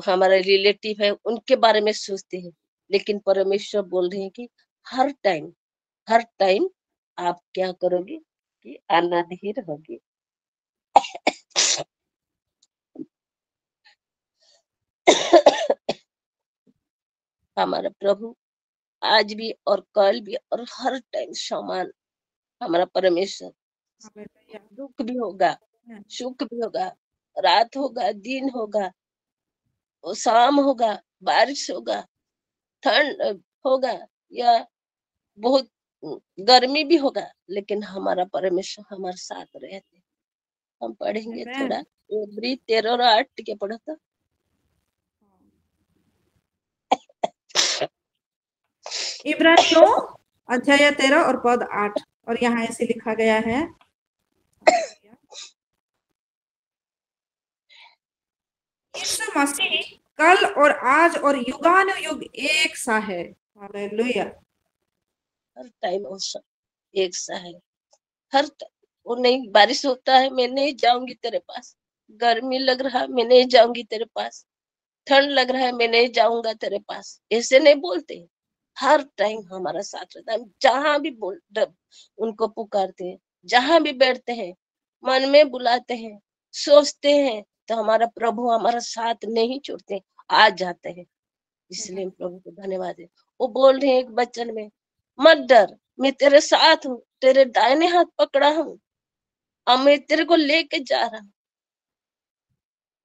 हमारे रिलेटिव है उनके बारे में सोचते हैं। लेकिन परमेश्वर बोल रहे हैं कि हर टाइम आप क्या करोगे कि आनंद ही रहोगे। हमारा प्रभु आज भी और कल भी और हर टाइम समान। हमारा परमेश्वर, हालेलुया। दुख भी होगा, सुख भी होगा, रात होगा, दिन होगा, शाम होगा, बारिश होगा, ठंड होगा, या बहुत गर्मी भी होगा, लेकिन हमारा परमेश्वर हमारे साथ रहते। हम पढ़ेंगे थोड़ा, आमेन। इब्री 13:8 के पढ़ो तो। इब्रानियों अध्याय 13 और पद 8। और यहाँ ऐसे लिखा गया है, यीशु मसीह कल और आज और युगानुयुग एक सा है। हालेलुया। हर टाइम वो सब एक सा है। वो नहीं, बारिश होता है मैं नहीं जाऊंगी तेरे पास, गर्मी लग रहा है मैं नहीं जाऊंगी तेरे पास, ठंड लग रहा है मैं नहीं जाऊंगा तेरे पास, ऐसे नहीं बोलते। हर टाइम हमारा साथ रहता है। जहां भी उनको पुकारते हैं, जहां भी बैठते हैं, मन में बुलाते हैं, सोचते हैं, तो हमारा प्रभु हमारा साथ नहीं छोड़ते, आ जाते हैं। इसलिए प्रभु को धन्यवाद है। वो बोल रहे हैं एक वचन में, मत डर, मैं तेरे साथ हूँ, तेरे दाहिने हाथ पकड़ा हूँ और मैं तेरे को लेके जा रहा हूँ।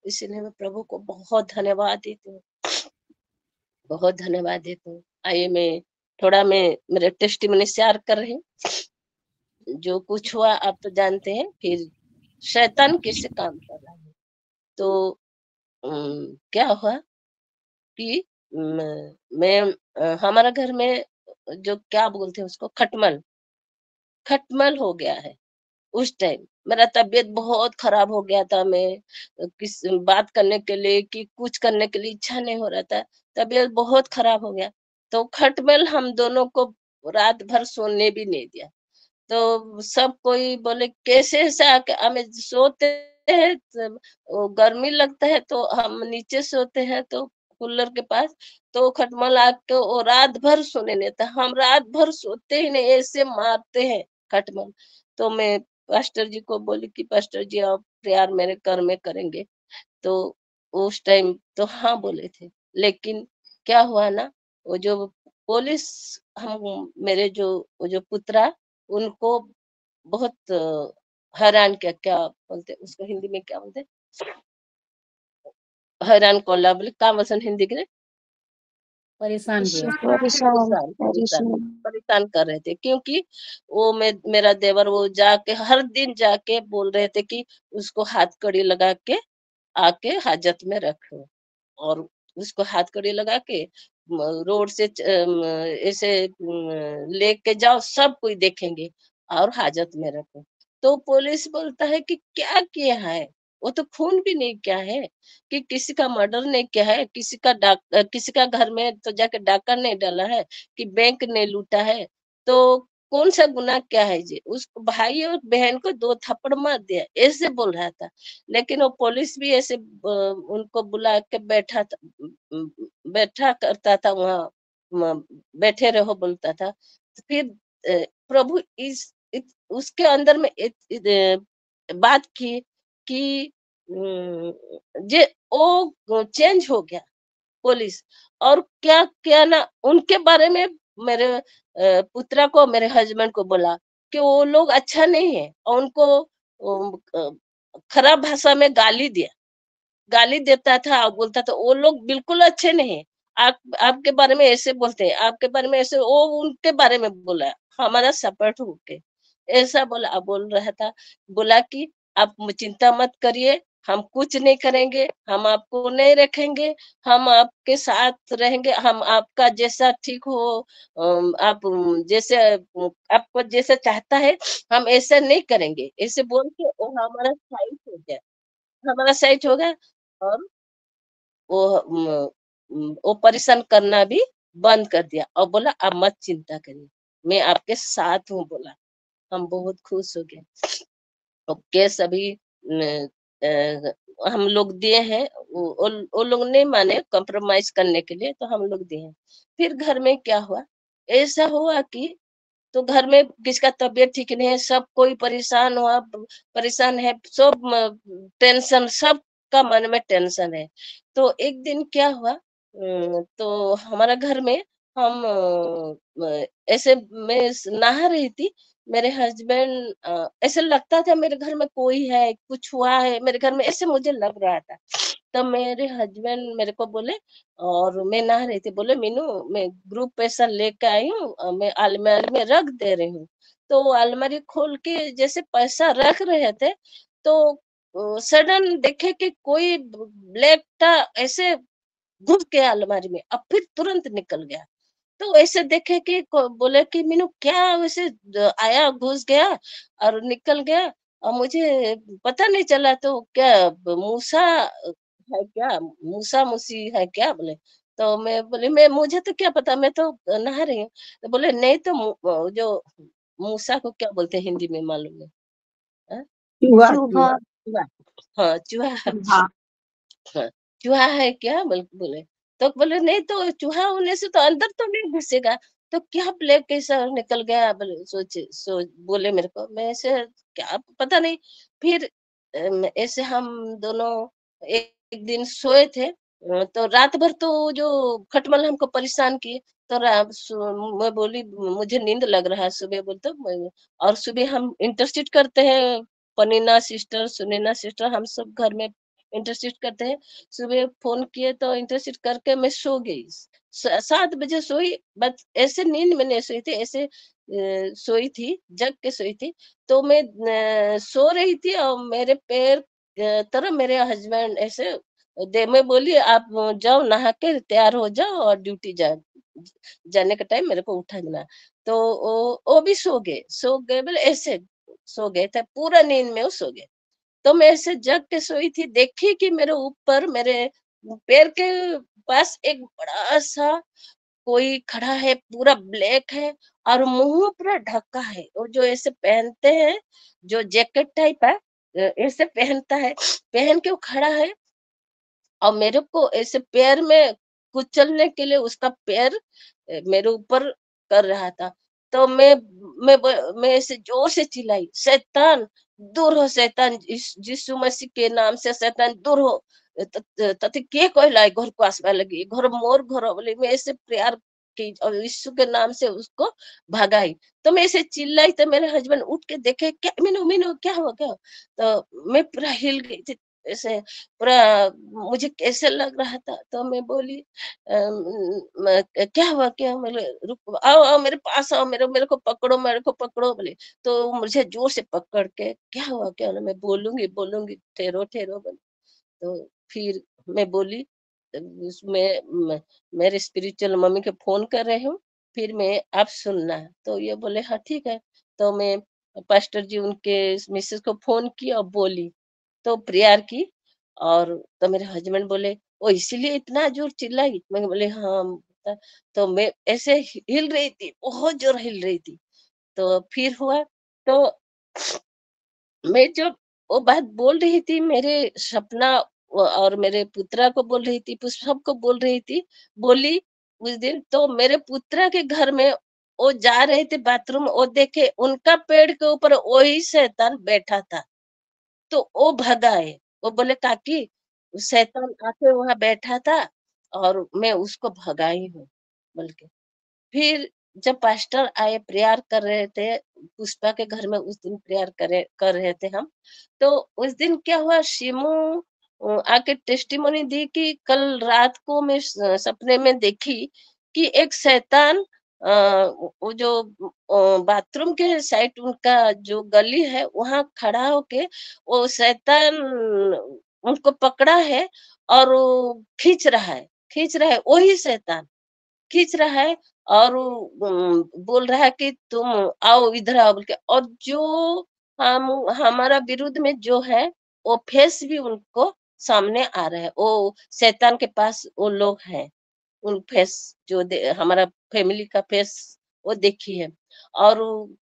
इसलिए मैं प्रभु को बहुत धन्यवाद देती हूँ, बहुत धन्यवाद देती हूँ। आइए मैं मेरे टेस्टिमनी शेयर कर रही हूँ। जो कुछ हुआ आप तो जानते हैं। फिर शैतान कैसे काम कर रहा है। तो क्या हुआ कि हमारा घर में जो क्या बोलते हैं उसको, खटमल हो गया है। उस टाइम मेरा तबीयत बहुत खराब हो गया था। मैं किस बात करने के लिए कि कुछ करने के लिए इच्छा नहीं हो रहा था, तबीयत बहुत खराब हो गया। तो खटमल हम दोनों को रात भर सोने भी नहीं दिया। तो सब कोई बोले कैसे ऐसा, हमें सोते हैं गर्मी लगता है तो हम नीचे सोते हैं तो कूलर के पास, तो खटमल आके वो रात भर सोने नहीं देता। हम रात भर सोते ही नहीं, ऐसे मारते हैं खटमल। तो मैं पास्टर जी को बोली कि पास्टर जी आप प्रेयर मेरे घर में करेंगे। तो उस टाइम तो हाँ बोले थे। लेकिन क्या हुआ ना, वो जो पुलिस, हम मेरे जो वो जो पुत्रा, उनको बहुत हैरान किया। क्या बोलते उसको हिंदी में, क्या बोलते हैरान कोला बोले का वसन हिंदी के परेशान किया। परेशान कर रहे थे। क्योंकि वो मेरा देवर वो जाके हर दिन जाके बोल रहे थे कि उसको हाथ कड़ी लगा के आके हाजत में रखो, और उसको हाथ कड़ी लगा के रोड से ऐसे लेके जाओ, सब कोई देखेंगे, और हाजत में रखो। तो पुलिस बोलता है कि क्या किया है, वो तो खून भी नहीं किया है, कि किसी का मर्डर नहीं किया है, किसी का घर में तो जाके डाका नहीं डाला है, कि बैंक नहीं लूटा है। तो कौन सा गुनाह क्या है जी, उस भाई और बहन को 2 थप्पड़ मार दिया, ऐसे बोल रहा था। लेकिन वो पुलिस भी ऐसे उनको बुला के बैठा करता था वहाँ, बैठे रहो बोलता था। तो फिर प्रभु उसके अंदर में बात की कि जे वो चेंज हो गया पुलिस। और क्या किया ना, उनके बारे में मेरे पुत्रा को, मेरे हस्बैंड को बोला कि वो लोग अच्छा नहीं है, और उनको खराब भाषा में गाली देता था और बोलता था वो लोग बिल्कुल अच्छे नहीं है। आपके बारे में ऐसे बोलते हैं, आपके बारे में ऐसे, वो उनके बारे में बोला हमारा सपोर्ट होके, ऐसा बोल रहा था। बोला कि आप चिंता मत करिए, हम कुछ नहीं करेंगे, हम आपको नहीं रखेंगे, हम आपके साथ रहेंगे, हम आपका जैसा ठीक हो, आप जैसे आपको जैसा चाहता है हम ऐसा नहीं करेंगे, ऐसे बोल के वो हमारा साइड हो गया। और वो वो परेशान करना भी बंद कर दिया और बोला आप मत चिंता करिए, मैं आपके साथ हूँ बोला। हम बहुत खुश हो गए। तो केस अभी हम लोग दिए हैं, वो लोग नहीं माने कॉम्प्रोमाइज करने के लिए, तो हम लोग दिए हैं। फिर घर में क्या हुआ, ऐसा हुआ कि तो घर में किसका तबीयत ठीक नहीं है, सब कोई परेशान है, सब टेंशन, सबका मन में टेंशन है। तो एक दिन क्या हुआ, तो हमारा घर में हम ऐसे मैं नहा रही थी, मेरे हस्बैंड ऐसे लगता था मेरे घर में कोई है, कुछ हुआ है मेरे घर में, ऐसे मुझे लग रहा था। तब मेरे हस्बैंड मेरे को बोले, और मैं नहा रही थी, बोले मीनू मैं ग्रुप पैसा लेके आई हूँ, मैं अलमारी में रख दे रही हूँ। तो वो अलमारी खोल के जैसे पैसा रख रहे थे, तो सडन देखे कि कोई ब्लैक था, ऐसे घुस गया अलमारी में, अब फिर तुरंत निकल गया। तो ऐसे देखे कि बोले कि मीनू क्या वैसे आया, घुस गया और निकल गया, और मुझे पता नहीं चला, तो क्या मूसा है क्या, मूसा मूसी है क्या बोले। तो मैं बोली मैं मुझे तो क्या पता, मैं तो नहा रही हूँ। तो बोले नहीं तो जो मूसा को क्या बोलते हैं हिंदी में मालूम है? हाँ? चूहा चूहा। चूहा। चूहा। हाँ चूहा। हाँ। हाँ, चूहा है क्या बोले। तो बोले नहीं तो चूहा होने से तो अंदर तो नहीं घुसेगा, तो क्या ब्लैक कैसा निकल गया बोले, बोले मेरे को, मैं ऐसे क्या पता नहीं। फिर ऐसे हम दोनों एक दिन सोए थे, तो रात भर तो जो खटमल हमको परेशान किए। तो मैं बोली मुझे नींद लग रहा है, सुबह बोल तो और सुबह हम इंटरसीड करते हैं, पनीना सिस्टर, सुनीना सिस्टर, हम सब घर में इंटरसीड करते हैं। सुबह फ़ोन किए तो इंटरसीड करके मैं सो गई। 7 बजे सोई, बस ऐसे नींद में नहीं सोई थी, ऐसे सोई थी, जग के सोई थी। तो मैं सो रही थी और मेरे पैर तरफ मेरे हस्बैंड ऐसे मैं बोली आप जाओ नहा के तैयार हो जाओ और ड्यूटी जाने का टाइम मेरे को उठा देना। तो वो भी सो गए बोले ऐसे सो गए थे, पूरा नींद में वो सो गए। तो मैं ऐसे जग के सोई थी, देखी कि मेरे ऊपर मेरे पैर के पास एक बड़ा-सा कोई खड़ा है, पूरा ब्लैक है और मुँह पूरा ढका है। वो जो ऐसे पहनते हैं, जो जैकेट टाइप है, ऐसे पहनता है, पहन के वो खड़ा है और मेरे को ऐसे पैर में कुचलने के लिए उसका पैर मेरे ऊपर कर रहा था। तो मैं ऐसे ज़ोर से चिल्लाई, "शैतान दूर हो शैतान, यीशु मसीह के नाम से शैतान दूर हो। तते के कहला घर को आसबा लगी, घर मोर घर" बोले मैं ऐसे प्रेयर की और यीशु के नाम से उसको भगाई। तो मैं ऐसे चिल्लाई तो मेरे हस्बैंड उठ के देखे, "क्या मीनू, मीनू क्या हुआ, क्या हुआ?" तो मैं पूरा हिल गई थी, ऐसे पूरा मुझे कैसे लग रहा था। तो मैं बोली क्या हुआ क्या?" बोले रुको, आओ आओ मेरे पास आओ, मेरे मेरे को पकड़ो, मेरे को पकड़ो बोले। तो मुझे जोर से पकड़ के क्या हुआ क्या हुआ, मैं बोलूंगी बोलूंगी, ठहरो ठहरो बोले। तो फिर मैं बोली उसमें मेरे स्पिरिचुअल मम्मी के फोन कर रही हूँ, फिर मैं आप सुनना। तो ये बोले हाँ ठीक है। तो मैं पास्टर जी उनके मिसेस को फोन की और बोली, तो प्रेयर की। और तो मेरे हस्बैंड बोले, "ओह! इसीलिए इतना ज़ोर चिल्लाई?" मैं बोले, "हाँ।" तो मैं ऐसे हिल रही थी, बहुत ज़ोर हिल रही थी। तो फिर हुआ, तो मैं जब वो बात बोल रही थी, मेरे सपना और मेरे पुत्रा को बोल रही थी, सबको बोल रही थी, बोली उस दिन, तो मेरे पुत्रा के घर में वो जा रहे थे बाथरूम, वो देखे उनका पेड़ के ऊपर वही शैतान बैठा था। तो वो भगाए, वो बोले काकी शैतान आके वहां बैठा था और मैं उसको भगाई हूँ बोल के। फिर जब पास्टर आए, प्रेयर कर रहे थे, पुष्पा के घर में उस दिन प्रेयर कर रहे थे हम, तो उस दिन क्या हुआ, शिमू आके टेस्टिमोनी दी कि कल रात को मैं सपने में देखी कि एक शैतान वो जो बाथरूम के साइड उनका जो गली है वहां खड़ा होके वो शैतान उनको पकड़ा है और वो खींच रहा है वही शैतान खींच रहा है और बोल रहा है कि तुम आओ, इधर आओ बोल के। और जो हम हमारा विरुद्ध में जो है वो फेस भी उनको सामने आ रहा है, वो शैतान के पास वो लोग हैं, उन फेस जो हमारा फैमिली का फेस वो देखी है। और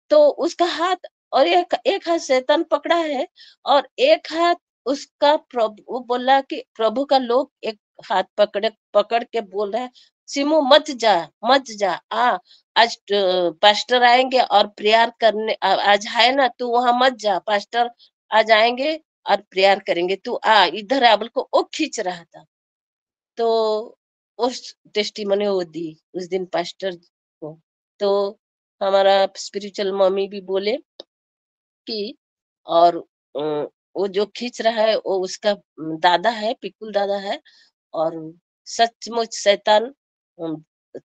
तो उसका हाथ और एक एक हाथ शैतान पकड़ा है और एक हाथ उसका प्रभु, वो बोला कि प्रभु का लोग एक हाथ पकड़ के बोल रहा है, सिमू मत जा आज पास्टर आएंगे और प्रेयर करने, आज है ना, तू वहां मत जा, पास्टर आज आएंगे और प्रेयर करेंगे, तू आ इधर आ बोल को वो खींच रहा था। तो उस टेस्टिमनी वो दी उस दिन पास्टर को। तो हमारा स्पिरिचुअल मम्मी भी बोले कि और वो जो खींच रहा है वो उसका दादा है, पिकुल दादा है। और सचमुच शैतान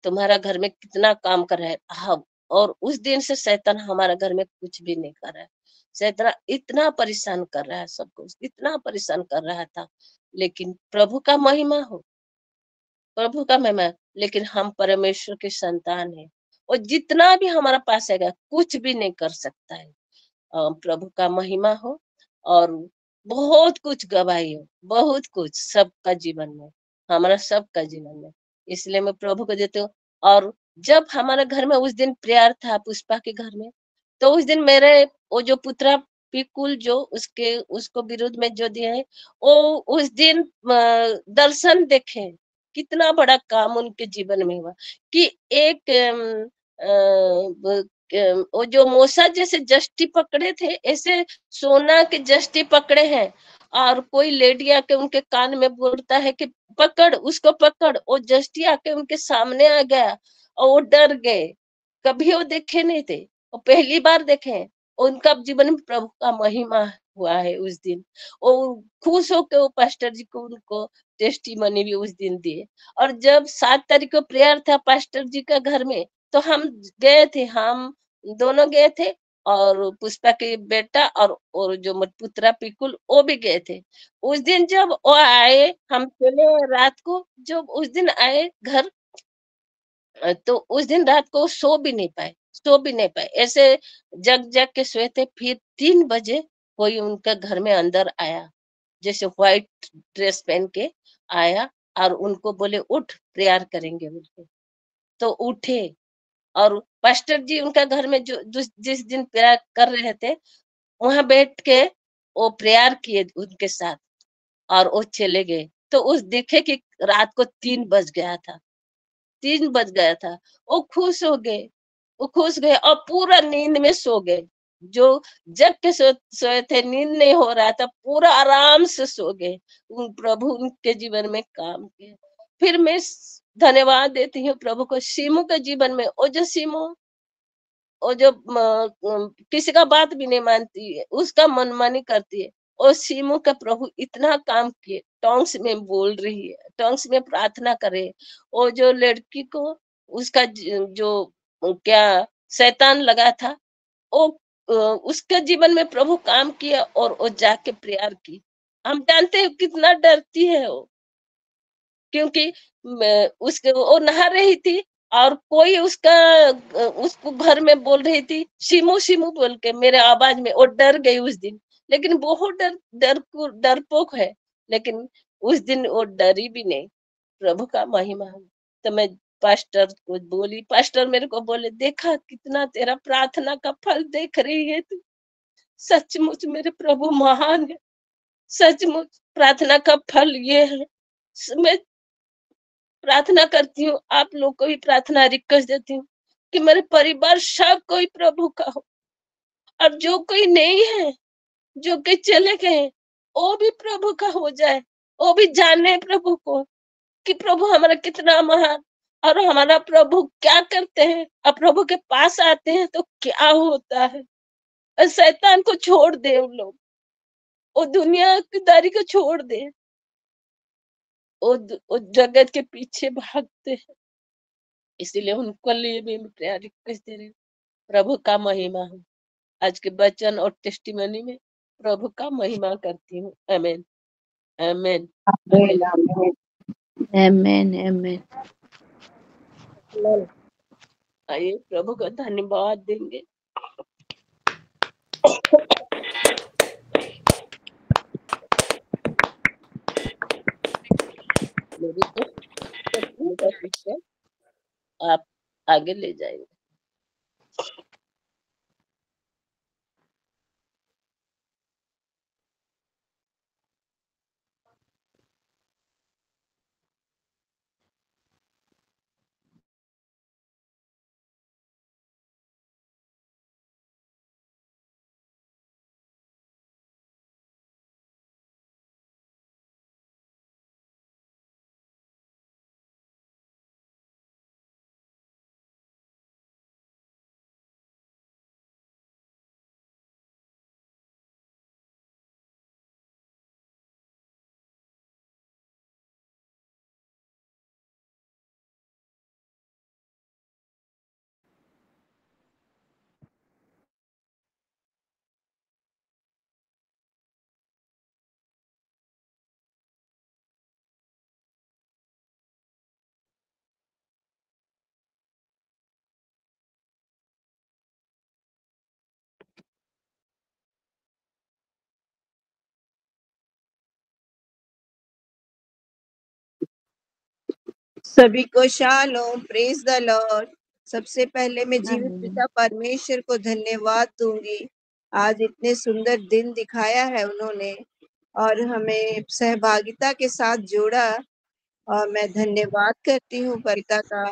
तुम्हारा घर में कितना काम कर रहा है। हाँ, और उस दिन से शैतान हमारा घर में कुछ भी नहीं कर रहा है। शैतान इतना परेशान कर रहा है सबको, इतना परेशान कर रहा था, लेकिन प्रभु का महिमा है। लेकिन हम परमेश्वर के संतान हैं और जितना भी हमारा पास आएगा कुछ भी नहीं कर सकता है। प्रभु का महिमा हो और बहुत कुछ गवाही हो, बहुत कुछ सबका जीवन में, हमारा सबका जीवन में। इसलिए मैं प्रभु को देती हूँ। और जब हमारे घर में उस दिन प्रेयर था पुष्पा के घर में, तो उस दिन मेरे वो जो पुत्रा पिकुल जो उसके उसको विरुद्ध में जो दिए है, वो उस दिन दर्शन देखे, कितना बड़ा काम उनके जीवन में हुआ कि एक वो जो मोसा जैसे जस्टी पकड़े थे, ऐसे सोना के जस्टी पकड़े हैं। और कोई लेडी आके उनके कान में बोलता है कि पकड़ उसको, पकड़। वो जस्टी आके उनके सामने आ गया और वो डर गए, कभी वो देखे नहीं थे, वो पहली बार देखे। उनका जीवन में प्रभु का महिमा हुआ है उस दिन। वो खुश होकर वो पास्टर जी को उनको टेस्टिमनी भी उस दिन दिए। और जब 7 तारीख को प्रेयर था पास्टर जी का घर में, तो हम गए थे, हम दोनों गए थे और पुष्पा के बेटा और जो पुत्रा पिकुल वो भी गए थे। उस दिन जब वो आए, हम चले रात को, जब उस दिन आए घर, तो उस दिन रात को सो भी नहीं पाए, ऐसे जग जग के सोए थे। फिर 3 बजे कोई उनका घर में अंदर आया, जैसे व्हाइट ड्रेस पहन के आया और उनको बोले उठ प्रेयर करेंगे बोल के। तो उठे और पास्टर जी उनका घर में जो जिस दिन प्रेयर कर रहे थे वहां बैठ के वो प्रेयर किए उनके साथ और वो चले गए। तो उस देखे कि रात को 3 बज गया था। वो खुश हो गए, वो खुश गए और पूरा नींद में सो गए। जो जग के सोए थे, नींद नहीं हो रहा था, पूरा आराम से सो गए। उन प्रभु उनके जीवन में काम किए। फिर मैं धन्यवाद देती हूँ प्रभु को सीमू के जीवन में। वो जो सीमू वो जो किसी का बात भी नहीं मानती है, उसका मनमानी करती है, और सीमू का प्रभु इतना काम किए, टोंग्स में बोल रही है, टोंग्स में प्रार्थना करे। वो जो लड़की को उसका जो क्या शैतान लगा था, वो उसके जीवन में प्रभु काम किया और वो जाके प्रेयर की। हम जानते हैं कितना डरती है वो, क्योंकि उसके वो नहा रही थी और कोई उसको घर में बोल रही थी शिमू शिमू बोल के मेरे आवाज में, वो डर गई उस दिन। लेकिन बहुत डरपोक है, लेकिन उस दिन वो डरी भी नहीं। प्रभु का महिमा है। तो मैं पास्टर को बोली, पास्टर मेरे को बोले, देखा कितना तेरा प्रार्थना का फल देख रही है तू, सचमुच मेरे प्रभु महान है, सचमुच प्रार्थना का फल ये है। मैं प्रार्थना करती हूँ, आप लोग को भी प्रार्थना रिक्वेस्ट देती हूँ कि मेरे परिवार सब कोई प्रभु का हो, और जो कोई नहीं है, जो कोई चले गए, वो भी प्रभु का हो जाए, वो भी जाने प्रभु को कि प्रभु हमारा कितना महान, और हमारा प्रभु क्या करते हैं। अब प्रभु के पास आते हैं तो क्या होता है। और शैतान को छोड़ दे, उन लोग वो दुनिया की दारी को छोड़ दे, वो जगत के पीछे भागते हैं। इसीलिए उनको लिए भी मैं प्रेयर रिक्वेस्ट दे रही हूँ, प्रभु का महिमा हो। आज के वचन और टेस्टिमनी में प्रभु का महिमा करती हूँ। आमेन आमेन आमेन। आमेन आमेन। आइए प्रभु को धन्यवाद देंगे। आप आगे ले जाएंगे। सभी को शालोम, प्रेज द लॉर्ड। सबसे पहले मैं जीवित पिता परमेश्वर को धन्यवाद दूंगी। आज इतने सुंदर दिन दिखाया है उन्होंने और हमें सहभागिता के साथ जोड़ा, और मैं धन्यवाद करती हूँ परिता का,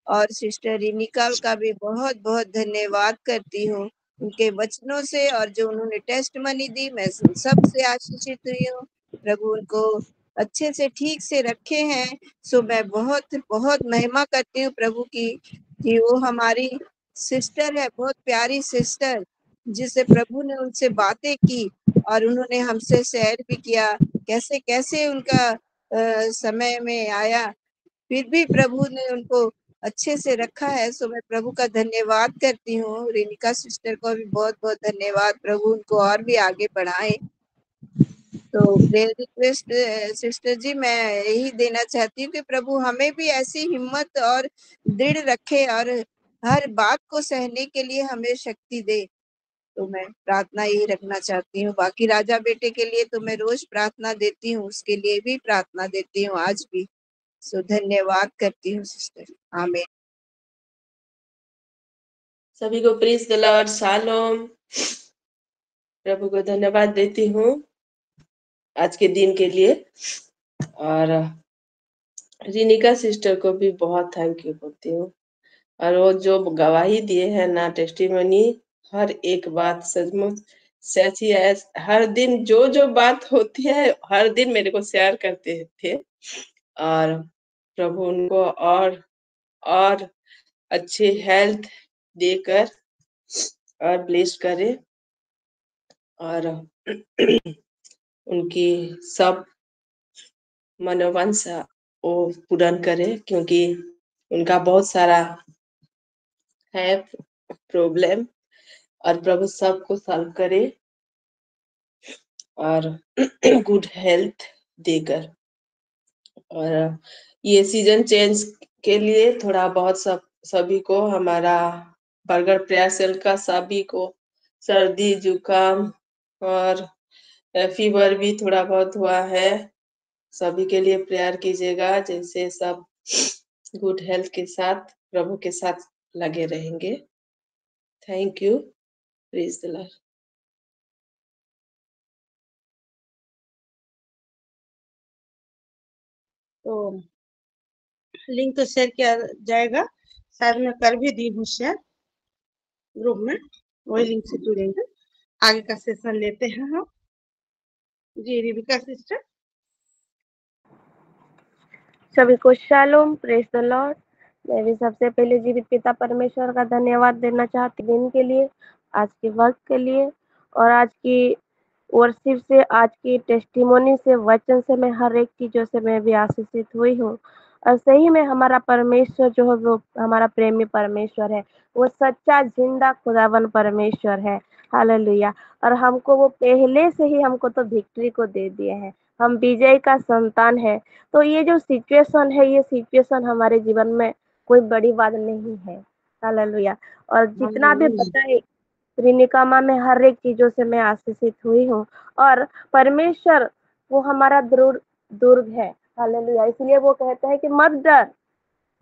और सिस्टर रिनिका का भी बहुत बहुत धन्यवाद करती हूँ उनके वचनों से, और जो उन्होंने टेस्ट मनी दी, मैं सबसे आशीषित हुई हूँ। प्रभु उनको अच्छे से ठीक से रखे हैं। सो मैं बहुत बहुत महिमा करती हूँ प्रभु की कि वो हमारी सिस्टर है, बहुत प्यारी सिस्टर, जिससे प्रभु ने उनसे बातें की और उन्होंने हमसे शेयर भी किया कैसे कैसे उनका समय में आया, फिर भी प्रभु ने उनको अच्छे से रखा है। सो मैं प्रभु का धन्यवाद करती हूँ। रेनिका सिस्टर को भी बहुत बहुत धन्यवाद, प्रभु उनको और भी आगे बढ़ाए। तो प्रेयर रिक्वेस्ट सिस्टर जी मैं यही देना चाहती हूँ कि प्रभु हमें भी ऐसी हिम्मत और दृढ़ रखे और हर बात को सहने के लिए हमें शक्ति दे। तो मैं प्रार्थना यही रखना चाहती हूँ। बाकी राजा बेटे के लिए तो मैं रोज प्रार्थना देती हूँ, उसके लिए भी प्रार्थना देती हूँ आज भी। सो धन्यवाद करती हूँ सिस्टर। आमीन। सभी को प्रेज द लॉर्ड, शालोम। प्रभु को धन्यवाद देती हूँ आज के दिन के लिए, और रिनिका सिस्टर को भी बहुत थैंक यू बोलती हूँ। और वो जो गवाही दिए हैं ना, टेस्टिमनी, हर एक बात सचमुच सच ही है। हर दिन जो जो बात होती है हर दिन मेरे को शेयर करते थे, और प्रभु उनको और अच्छी हेल्थ देकर और ब्लेस करे, और उनकी सब मनोवांछा वो पूर्ण करे, क्योंकि उनका बहुत सारा है प्रॉब्लम, और प्रभु सबको सॉल्व करे और गुड हेल्थ देकर। और ये सीजन चेंज के लिए थोड़ा बहुत सभी को, हमारा बर्गर प्रेयर सेल का सभी को सर्दी जुकाम और फीवर भी थोड़ा बहुत हुआ है। सभी के लिए प्रेयर कीजिएगा, जैसे सब गुड हेल्थ के साथ प्रभु के साथ लगे रहेंगे। Thank you. Praise the Lord. तो लिंक तो शेयर किया जाएगा, शायद मैं कर भी दी हूँ शेयर ग्रुप में, वही लिंक से जुड़ेंगे। आगे का सेशन लेते हैं हम। जी रिबिका सिस्टर। सभी को शालोम, प्रेज द लॉर्ड। मैं भी सबसे पहले जीवित पिता परमेश्वर का धन्यवाद देना चाहती हूँ दिन के लिए, आज के वक्त के लिए, और आज की वर्शिप से, आज की टेस्टिमोनी से, वचन से मैं हर एक चीजों से मैं भी आशीषित हुई हूँ। और सही में हमारा परमेश्वर जो है वो हमारा प्रेमी परमेश्वर है, वो सच्चा जिंदा खुदावन परमेश्वर है। हालेलुया। और हमको वो पहले से ही हमको तो विक्ट्री को दे दिए हैं, हम विजय का संतान है। तो ये जो सिचुएशन है, ये सिचुएशन हमारे जीवन में कोई बड़ी बात नहीं है। हालेलुया। और जितना भी बताए रिनिकामा में हर एक चीजों से मैं आशीषित हुई हूँ। और परमेश्वर वो हमारा दुर्ग है। हालेलुया। इसलिए वो कहता है कि मत डर,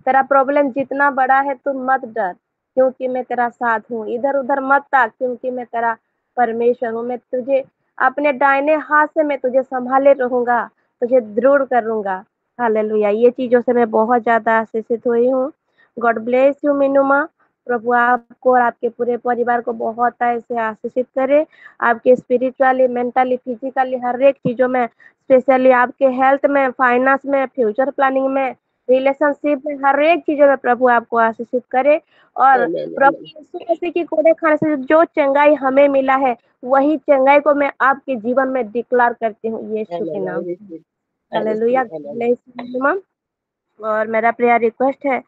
तेरा प्रॉब्लम जितना बड़ा है तुम मत डर, क्योंकि मैं तेरा साथ हूँ। इधर उधर मत ताक, क्योंकि मैं तेरा परमेश्वर हूँ। मैं तुझे अपने दाहिने हाथ से मैं तुझे संभाले रहूंगा, तुझे दृढ़ करूंगा। हालेलुया। ये चीजों से मैं बहुत ज्यादा आशीषित हुई हूँ। गॉड ब्लेस यू मीनूमा। प्रभु आपको और आपके पूरे परिवार को बहुत ऐसे आशीषित करे, आपके स्पिरिचुअली, मेंटली, फिजिकली, हर एक चीजों में, स्पेशली आपके हेल्थ में, फाइनेंस में, फ्यूचर प्लानिंग में, रिलेशनशिप में, हर एक चीजों में प्रभु आपको आशीषित करे। और आमेन, प्रभु आमेन। यीशु मसीह की कोड़े खाने से जो चंगाई हमें मिला है, वही चंगाई को मैं आपके जीवन में डिक्लेयर करती हूँ यीशु के आमेन, नाम I से। receive, I hallelujah. receive, amen. Bless you ma'am. और मेरा प्रेयर रिक्वेस्ट है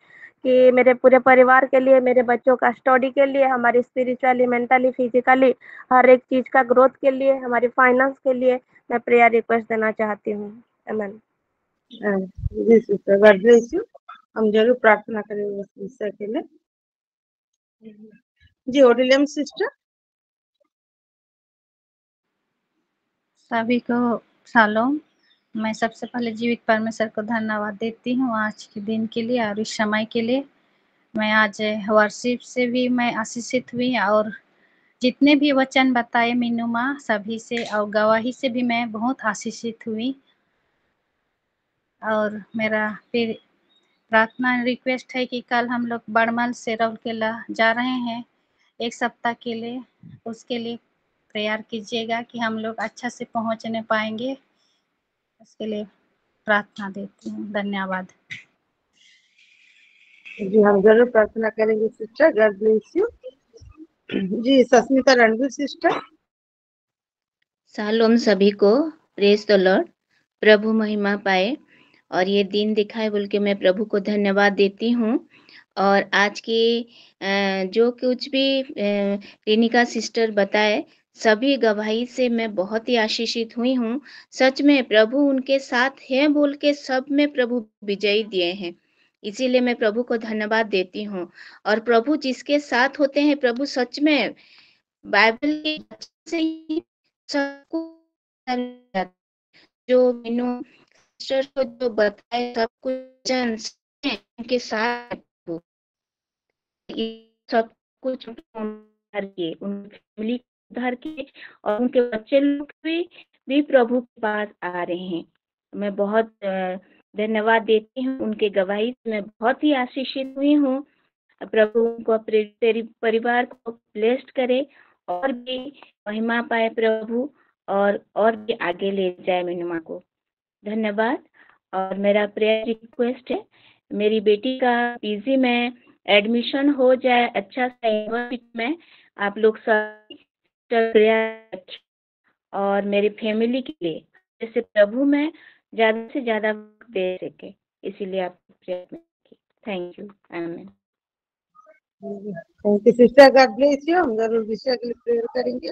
कि मेरे पूरे परिवार के लिए, मेरे बच्चों का स्टडी के लिए, हमारी स्पिरिचुअली, मेंटली, फिजिकली, हर एक चीज का ग्रोथ के लिए, हमारी फाइनेंस के लिए मैं प्रेयर रिक्वेस्ट देना चाहती हूँ। आमीन। जी सिस्टर, गॉड ब्लेस यू। हम जरूर प्रार्थना करेंगे उस विषय के लिए। जी ओडिलियम सिस्टर। सभी को शालोम। मैं सबसे पहले जीवित परमेश्वर को धन्यवाद देती हूँ आज के दिन के लिए और इस समय के लिए। मैं आज वर्शिप से भी मैं आशीषित हुई, और जितने भी वचन बताए मीनू माँ सभी से, और गवाही से भी मैं बहुत आशीषित हुई। और मेरा फिर प्रार्थना रिक्वेस्ट है कि कल हम लोग बड़मल से राउरकेला जा रहे हैं 1 सप्ताह के लिए, उसके लिए प्रेयर कीजिएगा कि हम लोग अच्छा से पहुंचने पाएंगे। उसके लिए प्रार्थना देती हूँ। धन्यवाद। जी हम जरूर प्रार्थना करेंगे सिस्टर, गॉड ब्लेस यू। जी सस्मिता रणवीर सिस्टर। शालोम सभी को, प्रेज द लॉर्ड। प्रभु महिमा पाए और ये दिन दिखाए बोल के मैं प्रभु को धन्यवाद देती हूँ। और आज की जो कुछ भी रेनिका सिस्टर बताए, सभी गवाही से मैं बहुत ही आशीषित हुई हूँ। सच में प्रभु उनके साथ है बोल के सब में प्रभु विजयी दिए हैं, इसीलिए मैं प्रभु को धन्यवाद देती हूँ। और प्रभु जिसके साथ होते हैं, प्रभु सच में बाइबल के से ही सबको जो मैंने सिस्टर को जो बताए सब कुछ उनके साथ हो। ये सब कुछ उधार किए, उनकी फैमिली उधार किए, और उनके बच्चे लोग भी प्रभु के पास आ रहे हैं। मैं बहुत धन्यवाद देती हूँ उनके गवाही से। मैं बहुत ही आशीषित हुई हूँ। प्रभु उनको तेरी परिवार को ब्लेस्ड करे और भी महिमा पाए प्रभु, और भी आगे ले जाए महिमा को। धन्यवाद। और मेरा प्रेयर रिक्वेस्ट है, मेरी बेटी का पीजी में एडमिशन हो जाए अच्छा सा यूनिवर्सिटी में। आप लोग सब प्रेयर, और मेरी फैमिली के लिए जैसे प्रभु में ज्यादा से ज्यादा दे सके, इसीलिए आप प्रेयर में। Thank you. Amen. Thank you sister, God bless you. हम जरूर विषय के लिए प्रेयर करेंगे।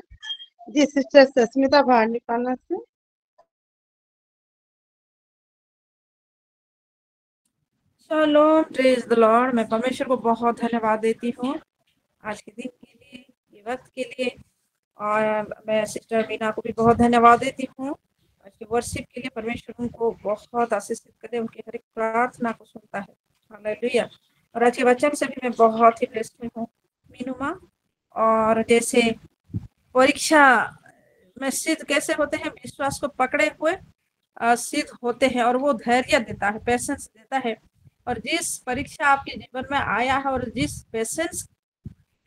जी सिस्टर सस्मिता भानिपाना से। Shalom, praise the Lord. मैं परमेश्वर को बहुत धन्यवाद देती हूँ आज के दिन के लिए, ये वक्त के लिए। और मैं सिस्टर मीना को भी बहुत धन्यवाद देती हूँ आज के वर्शिप के लिए। परमेश्वर उनको बहुत आशीषित करे, उनकी हर एक प्रार्थना को सुनता है। हालेलुया। और आज के वचन से भी मैं बहुत ही ब्लेस्ड हुई हूँ मीनू माँ। और जैसे परीक्षा में सिद्ध कैसे होते हैं, विश्वास को पकड़े हुए सिद्ध होते हैं, और वो धैर्य देता है, पेशेंस देता है। और जिस परीक्षा आपके जीवन में आया है और जिस पेशेंस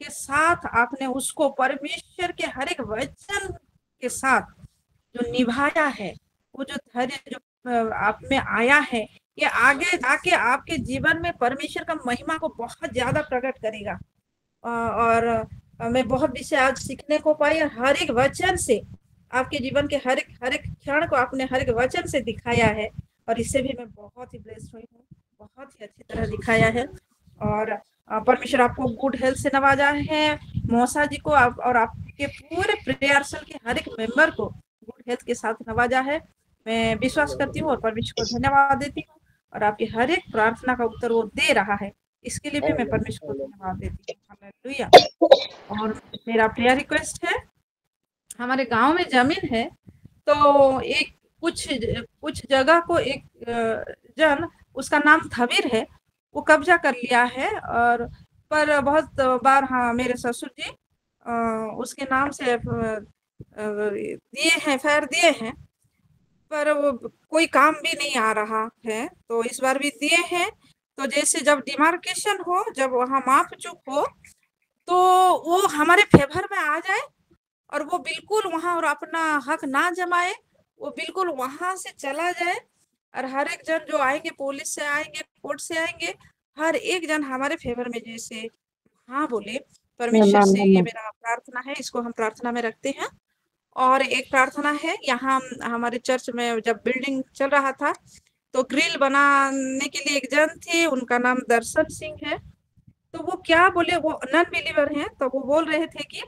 के साथ आपने उसको परमेश्वर के हर एक वचन के साथ जो निभाया है, वो जो धैर्य जो आप में आया है, ये आगे जाके आपके जीवन में परमेश्वर का महिमा को बहुत ज्यादा प्रकट करेगा। और मैं बहुत विषय आज सीखने को पाई, और हर एक वचन से आपके जीवन के हर एक क्षण को आपने हर एक वचन से दिखाया है, और इससे भी मैं बहुत ही ब्लेस्ड हुई हूँ, बहुत ही अच्छी तरह दिखाया है। और परमेश्वर आपको गुड हेल्थ से नवाजा है, मौसा जी को और आपके पूरे प्रेयर सेल के हर एक मेंबर को गुड हेल्थ के साथ नवाजा है। मैं विश्वास करती हूँ और परमेश्वर को धन्यवाद देती हूँ, और आपकी हर एक प्रार्थना का उत्तर वो दे रहा है, इसके लिए भी मैं परमेश्वर को धन्यवाद देती हूँ। हालेलुया। और मेरा प्रेयर रिक्वेस्ट है, हमारे गांव में जमीन है, तो एक कुछ जगह को एक जन, उसका नाम थबीर है, वो कब्जा कर लिया है। और पर बहुत बार हाँ मेरे ससुर जी उसके नाम से दिए हैं, FIR दिए हैं, पर वो कोई काम भी नहीं आ रहा है। तो इस बार भी दिए हैं, तो जैसे जब डिमार्केशन हो, जब वहाँ माप चुक हो, तो वो हमारे फेवर में आ जाए, और वो बिल्कुल वहाँ और अपना हक ना जमाए, वो बिल्कुल वहां से चला जाए। और हर एक जन जो आएंगे, पुलिस से आएंगे, कोर्ट से आएंगे, हर एक जन हमारे फेवर में जैसे हाँ बोले। परमेश्वर से ये मेरा प्रार्थना है, इसको हम प्रार्थना में रखते हैं। और एक प्रार्थना है, यहाँ हमारे चर्च में जब बिल्डिंग चल रहा था, तो ग्रिल बनाने के लिए एक जन थे, उनका नाम दर्शन सिंह है। तो वो क्या बोले, वो नॉन बिलीवर हैं, तो वो बोल रहे थे कि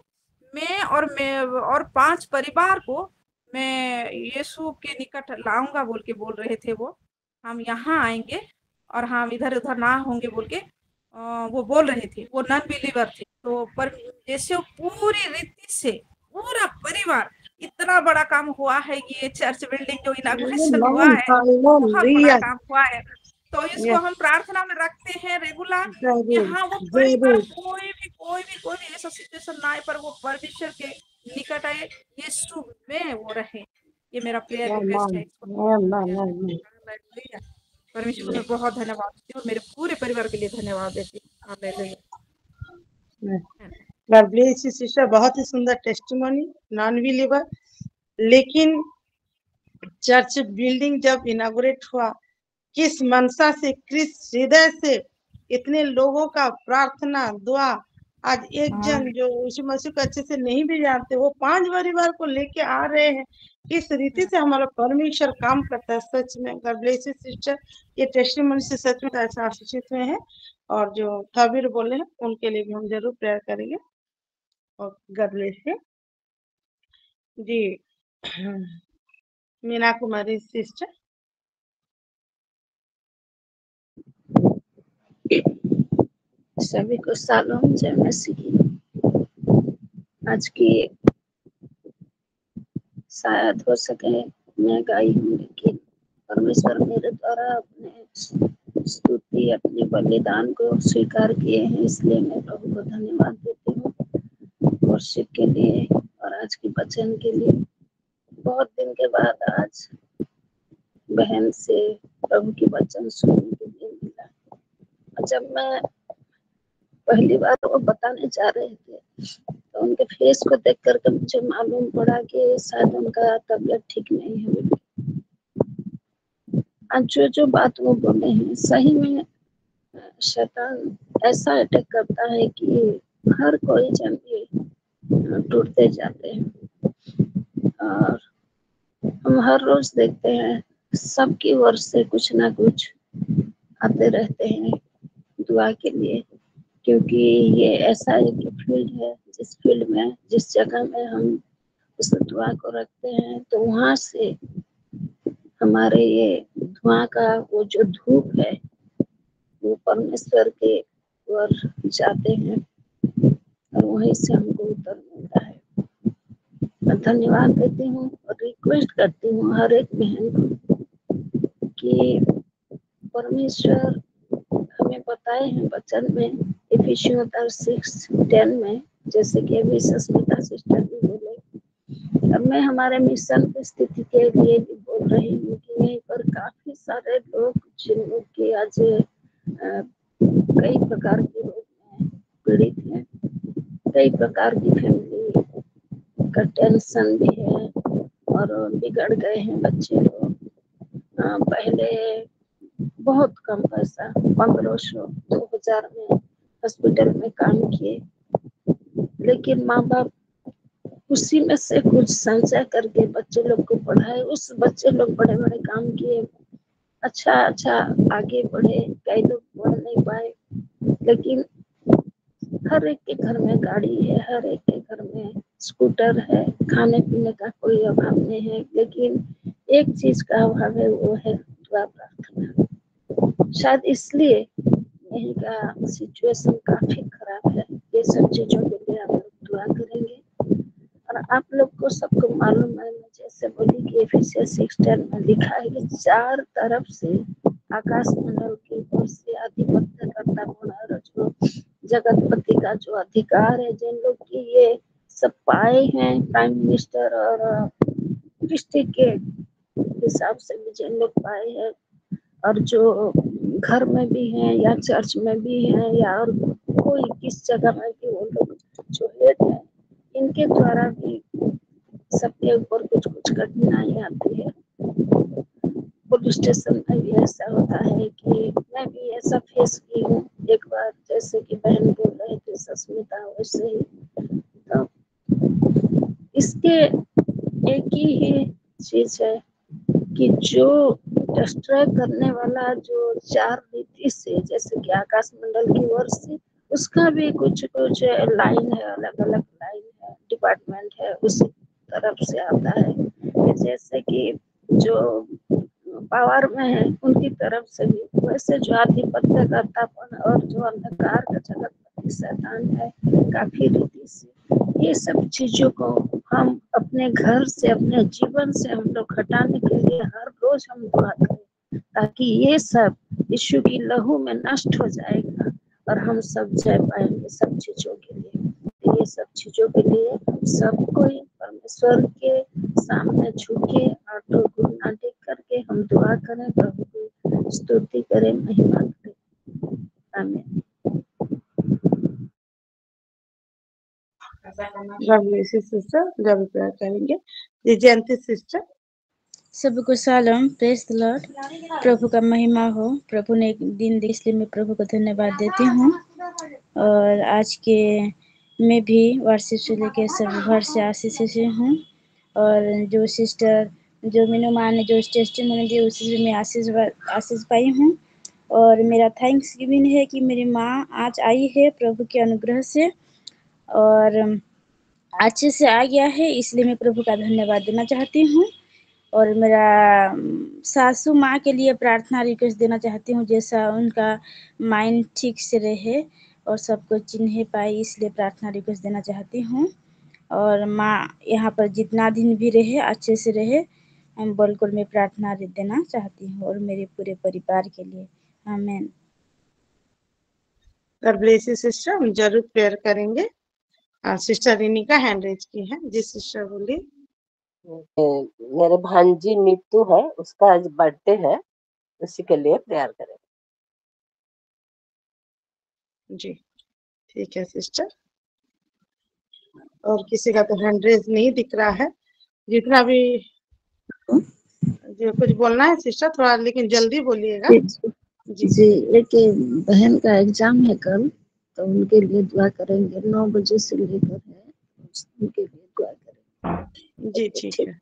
मैं और 5 परिवार को मैं यीशु के निकट लाऊंगा बोल के बोल रहे थे। वो हम यहाँ आएंगे और हम इधर उधर ना होंगे बोल के वो बोल रहे थे। वो नॉन बिलीवर थे। तो पर जैसे वो पूरी रीति से पूरा परिवार, इतना बड़ा काम हुआ है, ये चर्च बिल्डिंग जो इनॉग्रेशन हुआ है, बहुत बड़ा काम हुआ है। तो इसको हम प्रार्थना में रखते हैं रेगुलर, कि हाँ वो परिवार कोई भी ऐसा सिचुएशन ना आए, पर वो परमेश्वर के निकट आए, यीशु में वो रहे। ये मेरा प्रेयर रिक्वेस्ट है। परमेश्वर को मैं बहुत धन्यवाद देती हूँ, और मेरे पूरे परिवार के लिए धन्यवाद देती हूँ। Hallelujah. God bless you sister, बहुत ही सुंदर टेस्टिमोनी, नॉन बिलीवर, लेकिन चर्च बिल्डिंग जब इनॉग्रेट हुआ, किस मनसा से, किस हृदय से, इतने लोगों का प्रार्थना दुआ, आज एक जन जो यीशु मसीह को अच्छे से नहीं भी जानते, वो 5 परिवार को लेके आ रहे हैं। किस रीति से हमारा परमेश्वर काम करता है, सच में गॉड ब्लेस यू सिस्टर, ये टेस्टिमोनी से सच में ऐसा आशीषित हुए हैं। और जो थबीर बोले हैं, उनके लिए भी हम जरूर प्रेयर करेंगे। और गॉड ब्लेस यू जी। मीना कुमारी सिस्टर। सभी को शालोम, जय मसीह। आज की शायद हो सके मैं गाई हूँ, लेकिन परमेश्वर मेरे द्वारा अपने स्तुति, अपने बलिदान को स्वीकार किए हैं, इसलिए मैं प्रभु को धन्यवाद देती हूँ वर्शिप के लिए और आज के वचन के लिए। बहुत दिन के बाद आज बहन से प्रभु के वचन सुनने के लिए मिला। और जब मैं पहली बार वो बताने जा रहे थे, तो उनके फेस को देख करके मुझे मालूम पड़ा कि शायद उनका तबीयत ठीक नहीं है। आज जो बात वो बोले हैं, सही में शैतान ऐसा अटैक करता है कि हर कोई जन भी टूटते जाते हैं। और हम हर रोज देखते हैं सबकी ओर से कुछ ना कुछ आते रहते हैं दुआ के लिए, क्योंकि ये ऐसा एक फील्ड है, जिस फील्ड में, जिस जगह में हम उस दुआ को रखते हैं, तो वहाँ से हमारे ये धुआं का वो जो धूप है, वो परमेश्वर के ओर जाते हैं और वहीं से हमको उत्तर मिलता है। मैं धन्यवाद देती हूँ और रिक्वेस्ट करती हूँ हर एक बहन को कि परमेश्वर में बताए हैं वचन में इफिसियों 6:10 में, जैसे कि अभी सस्मिता सिस्टर भी बोले। अब मैं हमारे मिशन की स्थिति के लिए भी बोल रही हूँ कि यहीं पर काफी सारे लोग जिन लोग के आज कई प्रकार के रोग में पीड़ित हैं, कई प्रकार की फैमिली का टेंशन भी है और बिगड़ गए हैं बच्चे लोग। पहले बहुत कम पैसा 1500 2000 में हॉस्पिटल में काम किए, लेकिन माँ बाप उसी में से कुछ संचय करके बच्चे लोग को पढ़ाए। उस बच्चे लोग बड़े बड़े काम किए, अच्छा आगे बढ़े। कई लोग बढ़ नहीं पाए, लेकिन हर एक के घर में गाड़ी है, हर एक के घर में स्कूटर है, खाने पीने का कोई अभाव नहीं है, लेकिन एक चीज का अभाव है, वो है दुआ प्रार्थना। शायद इसलिए यहीं का सिचुएशन काफी खराब है। ये सब चीजों के लिए आप लोग दुआ करेंगे। और आप लोग को सबको मालूम है, मैं जैसे बोली कि एफिसियंस 6:10 में लिखा है कि चार तरफ से आकाश मंडल की ओर से आधिपत्य करता होना, जो जगतपति का जो अधिकार है, जिन लोग की ये सब पाए हैं, प्राइम मिनिस्टर और डिस्ट्रिक्ट के हिसाब से भी जिन लोग पाए हैं, और जो घर में भी हैं या चर्च में भी हैं या और कोई किस जगह में भी वो लोग जो हेड है, इनके द्वारा भी सबके ऊपर कुछ कुछ कठिनाई आती है। पुलिस स्टेशन में भी ऐसा होता है कि मैं भी ऐसा फेस की हूँ एक बार, जैसे कि बहन बोल रहे थे सस्मिता, वैसे ही। तो इसके एक ही चीज है कि जो डिस्ट्रॉय करने वाला जो चार रीति से, जैसे कि आकाश मंडल की ओर से, उसका भी कुछ कुछ लाइन है, अलग अलग लाइन है, डिपार्टमेंट है, उसी तरफ से आता है। जैसे कि जो पावर में है उनकी तरफ से भी, वैसे जो आधिपत्य करतापन और जो अंधकार का जगतपति शैतान है, काफी रीति से ये सब चीजों को हम अपने घर से, अपने जीवन से हम लोग हटाने के लिए हर रोज हम दुआ करें, ताकि ये सब यीशु की लहू में नष्ट हो जाएगा और हम सब जय पाएंगे सब चीजों के लिए। ये सब चीजों के लिए हम सबको परमेश्वर के सामने झुके और घुटना टेक करके हम दुआ करें, प्रभु की स्तुति करें, महिमा करें। आमीन। God bless you, sister. जब प्रेयर करेंगे जी, जयंती सिस्टर। सबको शालोम, प्रेज द लॉर्ड। प्रभु का महिमा हो। प्रभु ने एक दिन दी, इसलिए मैं प्रभु को धन्यवाद देती हूँ। और आज के मैं भी वर्षिप से लेकर सब घर से आशीष से हूँ। और जो सिस्टर जो मीनू माँ ने जो टेस्टिमोनी दी, उसी से मैं आशीष पाई हूँ। और मेरा थैंक्स गिविंग है कि मेरी माँ आज आई है प्रभु के अनुग्रह से और अच्छे से आ गया है, इसलिए मैं प्रभु का धन्यवाद देना चाहती हूँ। और मेरा सासू माँ के लिए प्रार्थना रिक्वेस्ट देना चाहती हूँ, जैसा उनका माइंड ठीक से रहे और सबको चिन्ह पाए, इसलिए प्रार्थना रिक्वेस्ट देना चाहती हूँ। और माँ यहाँ पर जितना दिन भी रहे अच्छे से रहे, हम बिल्कुल मैं प्रार्थना देना चाहती हूँ और मेरे पूरे परिवार के लिए। आमीन। God bless you, sister. हम जरूर प्रेयर करेंगे। सिस्टर रिनिका हैंड रेज की है जी, सिस्टर बोलिए। मेरे भांजी नीतू है, उसका आज बर्थडे है, उसी के लिए प्रेयर करें। जी ठीक है सिस्टर। और किसी का तो हैंड रेज नहीं दिख रहा है। जितना भी जो कुछ बोलना है सिस्टर, थोड़ा लेकिन जल्दी बोलिएगा। जी, एक बहन का एग्जाम है कल, तो उनके लिए दुआ करेंगे। 9 बजे से लेकर है, उनके लिए दुआ करेंगे। जी ठीक है।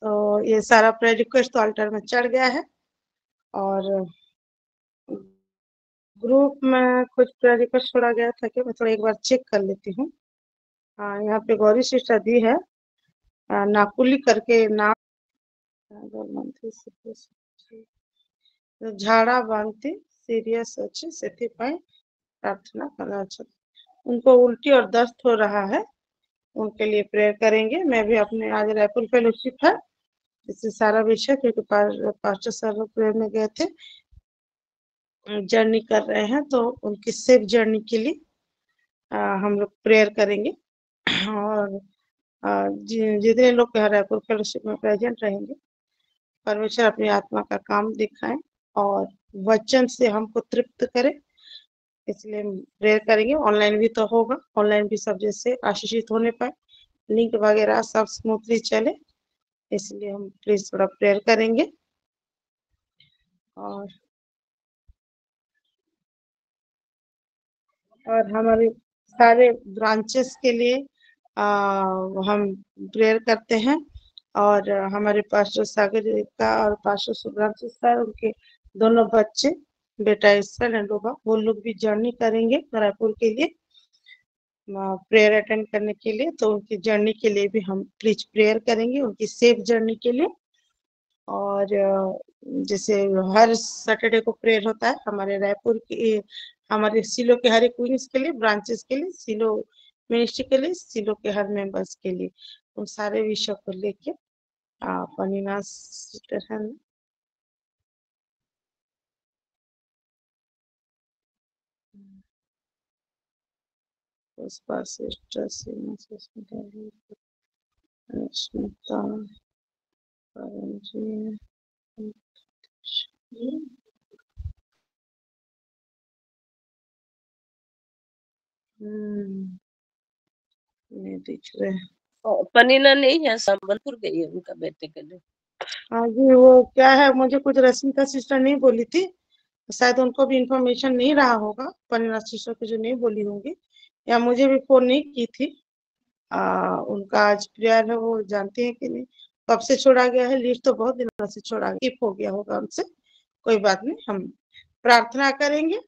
तो ये सारा प्रेयर रिक्वेस्ट तो अल्टर में चढ़ गया है और ग्रुप में कुछ प्रेयर रिक्वेस्ट छोड़ा गया था कि मैं थोड़ा एक बार चेक कर लेती हूँ। हाँ, यहाँ पे गौरी सिस्टर दी है नाकुली करके नाम, झाड़ा बांधती सीरियस अच्छे से प्रार्थना करना चाहिए। उनको उल्टी और दस्त हो रहा है, उनके लिए प्रेयर करेंगे। मैं भी अपने आज रायपुर फेलोशिप है, इससे सारा विषय, क्योंकि पास्टर सर लोग प्रेयर में गए थे, जर्नी कर रहे हैं तो उनकी सेफ जर्नी के लिए हम लोग प्रेयर करेंगे। और जितने लोग रायपुर फेलोशिप में प्रेजेंट रहेंगे, परमेश्वर अपनी आत्मा का काम दिखाएं और वचन से हमको तृप्त करे, इसलिए हम प्रेयर करेंगे। ऑनलाइन भी तो होगा, ऑनलाइन भी सब जैसे आशीषित होने पाए, लिंक वगैरह सब स्मूथली चले, इसलिए हम प्लीज थोड़ा प्रेयर करेंगे। और हमारे सारे ब्रांचेस के लिए हम प्रेयर करते हैं। और हमारे पास्टर सागर का और पास्टर सुब्रांशु सर, उनके दोनों बच्चे, बेटा इसराइल एंड डोबा, वो लोग भी जर्नी करेंगे रायपुर के लिए प्रेयर अटेंड करने के लिए। तो उनकी जर्नी के लिए भी हम प्लीज प्रेयर करेंगे, उनकी सेफ जर्नी के लिए। और जैसे हर सैटरडे को प्रेयर होता है हमारे रायपुर के, हमारे सिलो के हर एक विंग्स के लिए, ब्रांचेस के लिए, सिलो मिनिस्ट्री के लिए, सिलो के हर मेंबर्स के लिए, उन सारे विषय को लेके पनीना सिस्टर है ना, उस पर सिस्टर स्मिता नहीं दिख रहे। पनीना नहीं है, संबलपुर गई है उनका बेटे के लिए। हाँ जी, वो क्या है, मुझे कुछ रश्मिका सिस्टर नहीं बोली थी, शायद उनको भी इंफॉर्मेशन नहीं रहा होगा, पनीना सिस्टर को जो नहीं बोली होंगी, या मुझे भी फोन नहीं की थी। उनका आज प्रेयर है, वो जानते हैं कि नहीं, कब से छोड़ा गया है, लिस्ट तो बहुत दिनों से छोड़ा गया, हो गया होगा उनसे, कोई बात नहीं। हम प्रार्थना करेंगे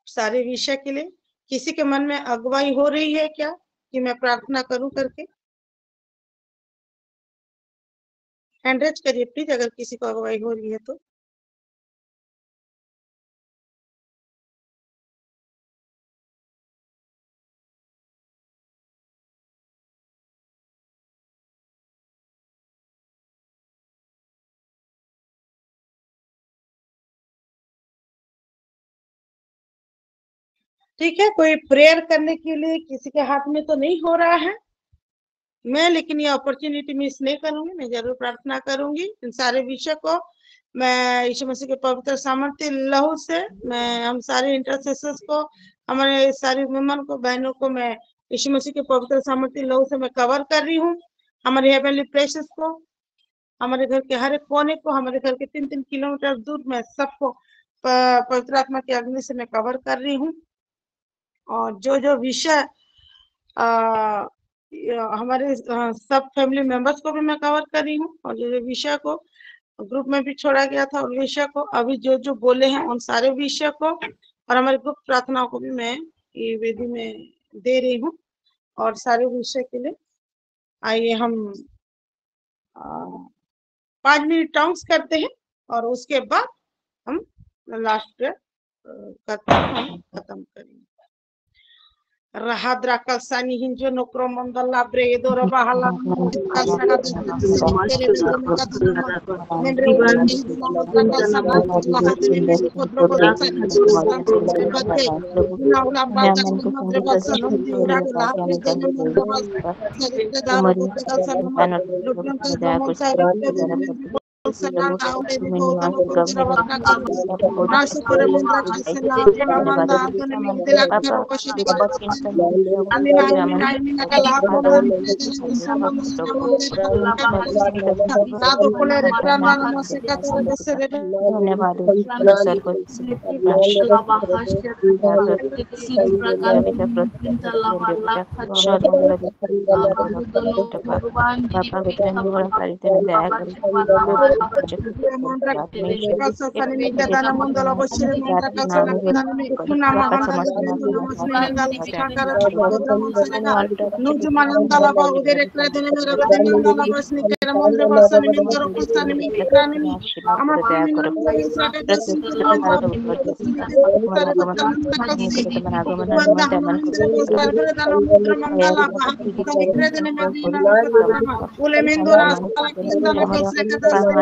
सारे विषय के लिए। किसी के मन में अगुवाई हो रही है क्या कि मैं प्रार्थना करूं करके? हैंड रेज करिए प्लीज, अगर किसी को अगुवाई हो रही है तो। ठीक है, कोई प्रेयर करने के लिए किसी के हाथ में तो नहीं हो रहा है मैं, लेकिन ये अपॉर्चुनिटी मिस नहीं करूंगी, मैं जरूर प्रार्थना करूंगी। इन सारे विषय को मैं यीशु मसीह के पवित्र सामर्थ्य लहू से, मैं हम सारे इंटरसेसर्स को, हमारे सारी वुमेन को, बहनों को मैं यीशु मसीह के पवित्र सामर्थ्य लहू से मैं कवर कर रही हूँ। हमारे हेवनली प्रेशर्स को, हमारे घर के हर एक कोने को, हमारे घर के 3-3 किलोमीटर दूर में सबको पवित्र आत्मा की अग्नि से मैं कवर कर रही हूँ। और जो जो विषय हमारे सब फैमिली मेंबर्स को भी मैं कवर कर रही हूँ, और जो जो विषय को ग्रुप में भी छोड़ा गया था, उन विषय को अभी जो जो बोले हैं उन सारे विषय को, और हमारे ग्रुप प्रार्थनाओं को भी मैं ये वेदी में दे रही हूँ। और सारे विषय के लिए आइए हम 5 मिनट टाउन्स करते हैं, और उसके बाद हम लास्ट करते हैं, हम खत्म करेंगे। Rahadra kalsani hinjo nokro mandala bredo rabahala kalsana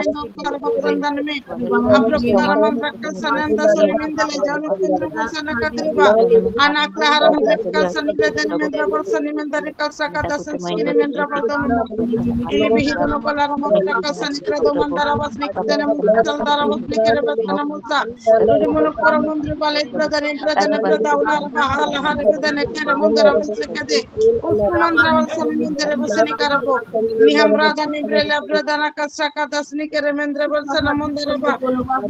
Rindo Karabakrandan me Abrokaraman Rakal Sananda Sonimendele Janu Kendra Sana Katriba Anaklahara Mandrakal Sanibredan Mendra Sanimendra Kalsakata Sanskrimendra Baldono Ili Bihidono Palaramo Rakal Sanikredo Mandara was Nikdana Mutal Dara was Nikerabana Musa Lurimono Koramundra Ballet Brother and Brother Bahala Haradan Karamundra was Sekade Usmandra was Sanimendra was Sanikarabo Nihamrada Nibrela Bradana Kasakata Snikeremendra Balsana Mundaraba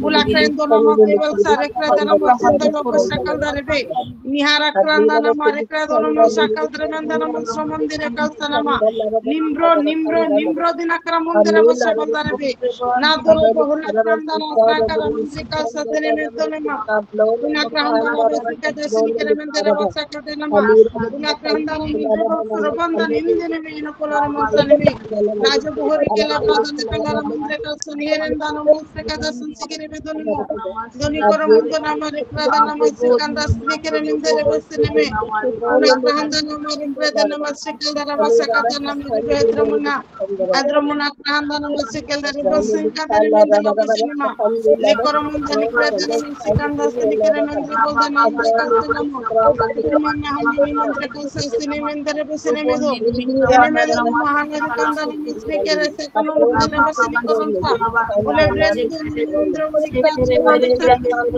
Ulakrendo Namatibal Sarekradana Mosanda Lokosakal Darebe Nihara Krandana Marikradona Mosakal Tremendana Mosomandire Kalsanama Nimbro Dinakramundra Bosabal Darebe Nadoro Bohula Krandana Sakara Musika Satenementonema Unakrandana Basika Snikeremendra Basakatanama Unakrandana Mindra Surabanda Nindene Minopolar Monsanimi Raja Bohori Kela Pradana Kalara Mundre Kalsaniherendana Mosaka Sansikere Bedonimo Doni Koramundana Mari Pradana Masikanda Snikere Mindere Basineme Unakrandana Mari Pradana Masikala Masakatana Mari Bedramuna Adramuna Krandana Masikala Basinka Mendala Basinema Lekoramundani Pradana Masikanda Snikere Mendra Boldana Kalsanamo Utumana Hamini Mandra Kalsastine Mendere Basinemedo Enemedo Mahamad Kandana Musnikere Sekono Mundana Basinikorunta Ule Brendo Mundra Sikatra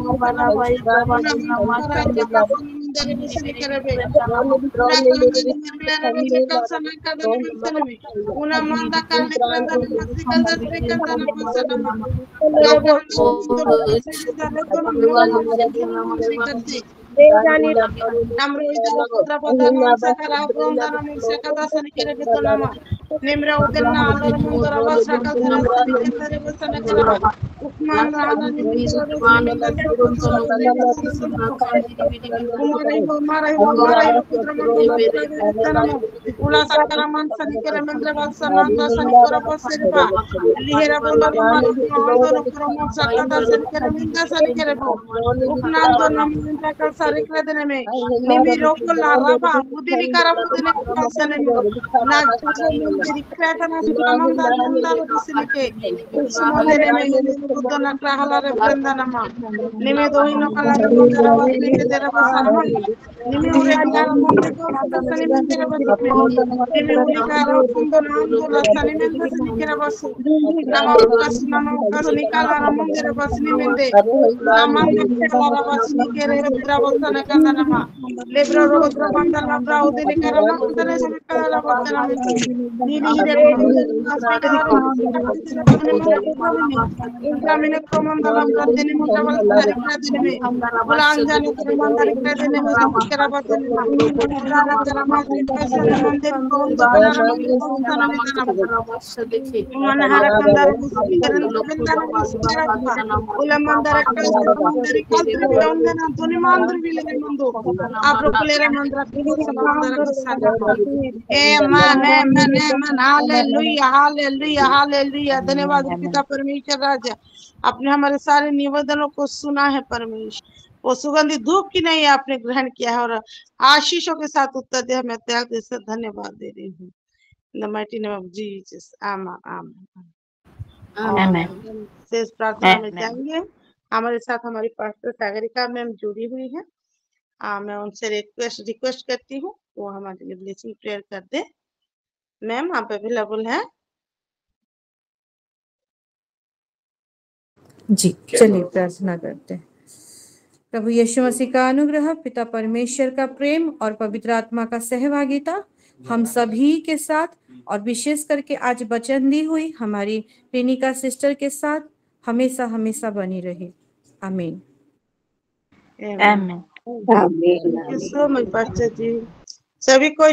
Una Mundara Kasana Mundare Basinikere Una Kandana Mandara Kalsana Kadana Mansaname Una Manda Kalne Krandana Masikanda Srikandana Masanama Ula Kandana Mundara Sikandana Mundara Masikandana Namro idara putra padana sakara brondana musaka dasani kere betonama nimra udelna alor mundara vasaka dara sani kere besana karaba ukman rana nimra rosni mendra bondara Marai putra mandala betonama ula sakara man sani kere mendra vasana dasani kora pasirba lihera bondara mara andoro kromo saka dasani kere mendra sani kere bo ukman dona mendra kal sari kere deneme Nimiro Laraba, Budini Karabudini Kalsanemo, Nacho Mundiri Kratana Slamanda Mandara Businike, Usumandere Budana Krahala Reprendanama, Nimedoino Kalara Mandara Vasnike Derabasanama, Nimure Karamundo Sanimentera Basime, Nimurikara Fundonando Sanimenda Sinikerabasu, Nama Kasunikala Ramundera Basinimende, Namanda Kalara Basinikere Brabosana Kandanama. Lebra Rodra Bandana Brau de Caramandana Sakala Vatana Nini Intramina Comandala Pradini Mutaval Pradini Ulanjana Karamandari Pradini Karabatanima Rana Karamati Pesana Mandin Konda Manahara Kandara Busiran Vendana Buskaraba Ulamandara Karamandari Kaltri Bondana Tunimandur Villamundo Abroclera Mandra Amen, amen, amen, hallelujah, hallelujah, hallelujah. धन्यवाद पिता परमेश्वर राजा आपने हमारे सारे निवेदनों को सुना है परमेश्वर वो सुगंधित धूप की नहीं आपने ग्रहण किया है और आशीषों के साथ उत्तर दे मैं त्याग से धन्यवाद दे रही हूँ In the mighty name of Jesus, amen, amen. Amen. शेष प्रार्थना में जाएंगे हमारे साथ हमारी पास्टर सागरिका मैम जुड़ी हुई है मैं उनसे रिक्वेस्ट करती हूँ वो हमारे लिए ब्लेसिंग प्रेयर कर दे मैम आप अवेलेबल हैं जी चलिए प्रार्थना करते हैं। प्रभु यीशु मसीह का अनुग्रह, पिता परमेश्वर का प्रेम और पवित्र आत्मा का सहभागिता हम सभी के साथ और विशेष करके आज वचन दी हुई हमारी रेनिका सिस्टर के साथ हमेशा हमेशा बनी रहे। आमीन। Thank you so much, Pastor जी। सभी को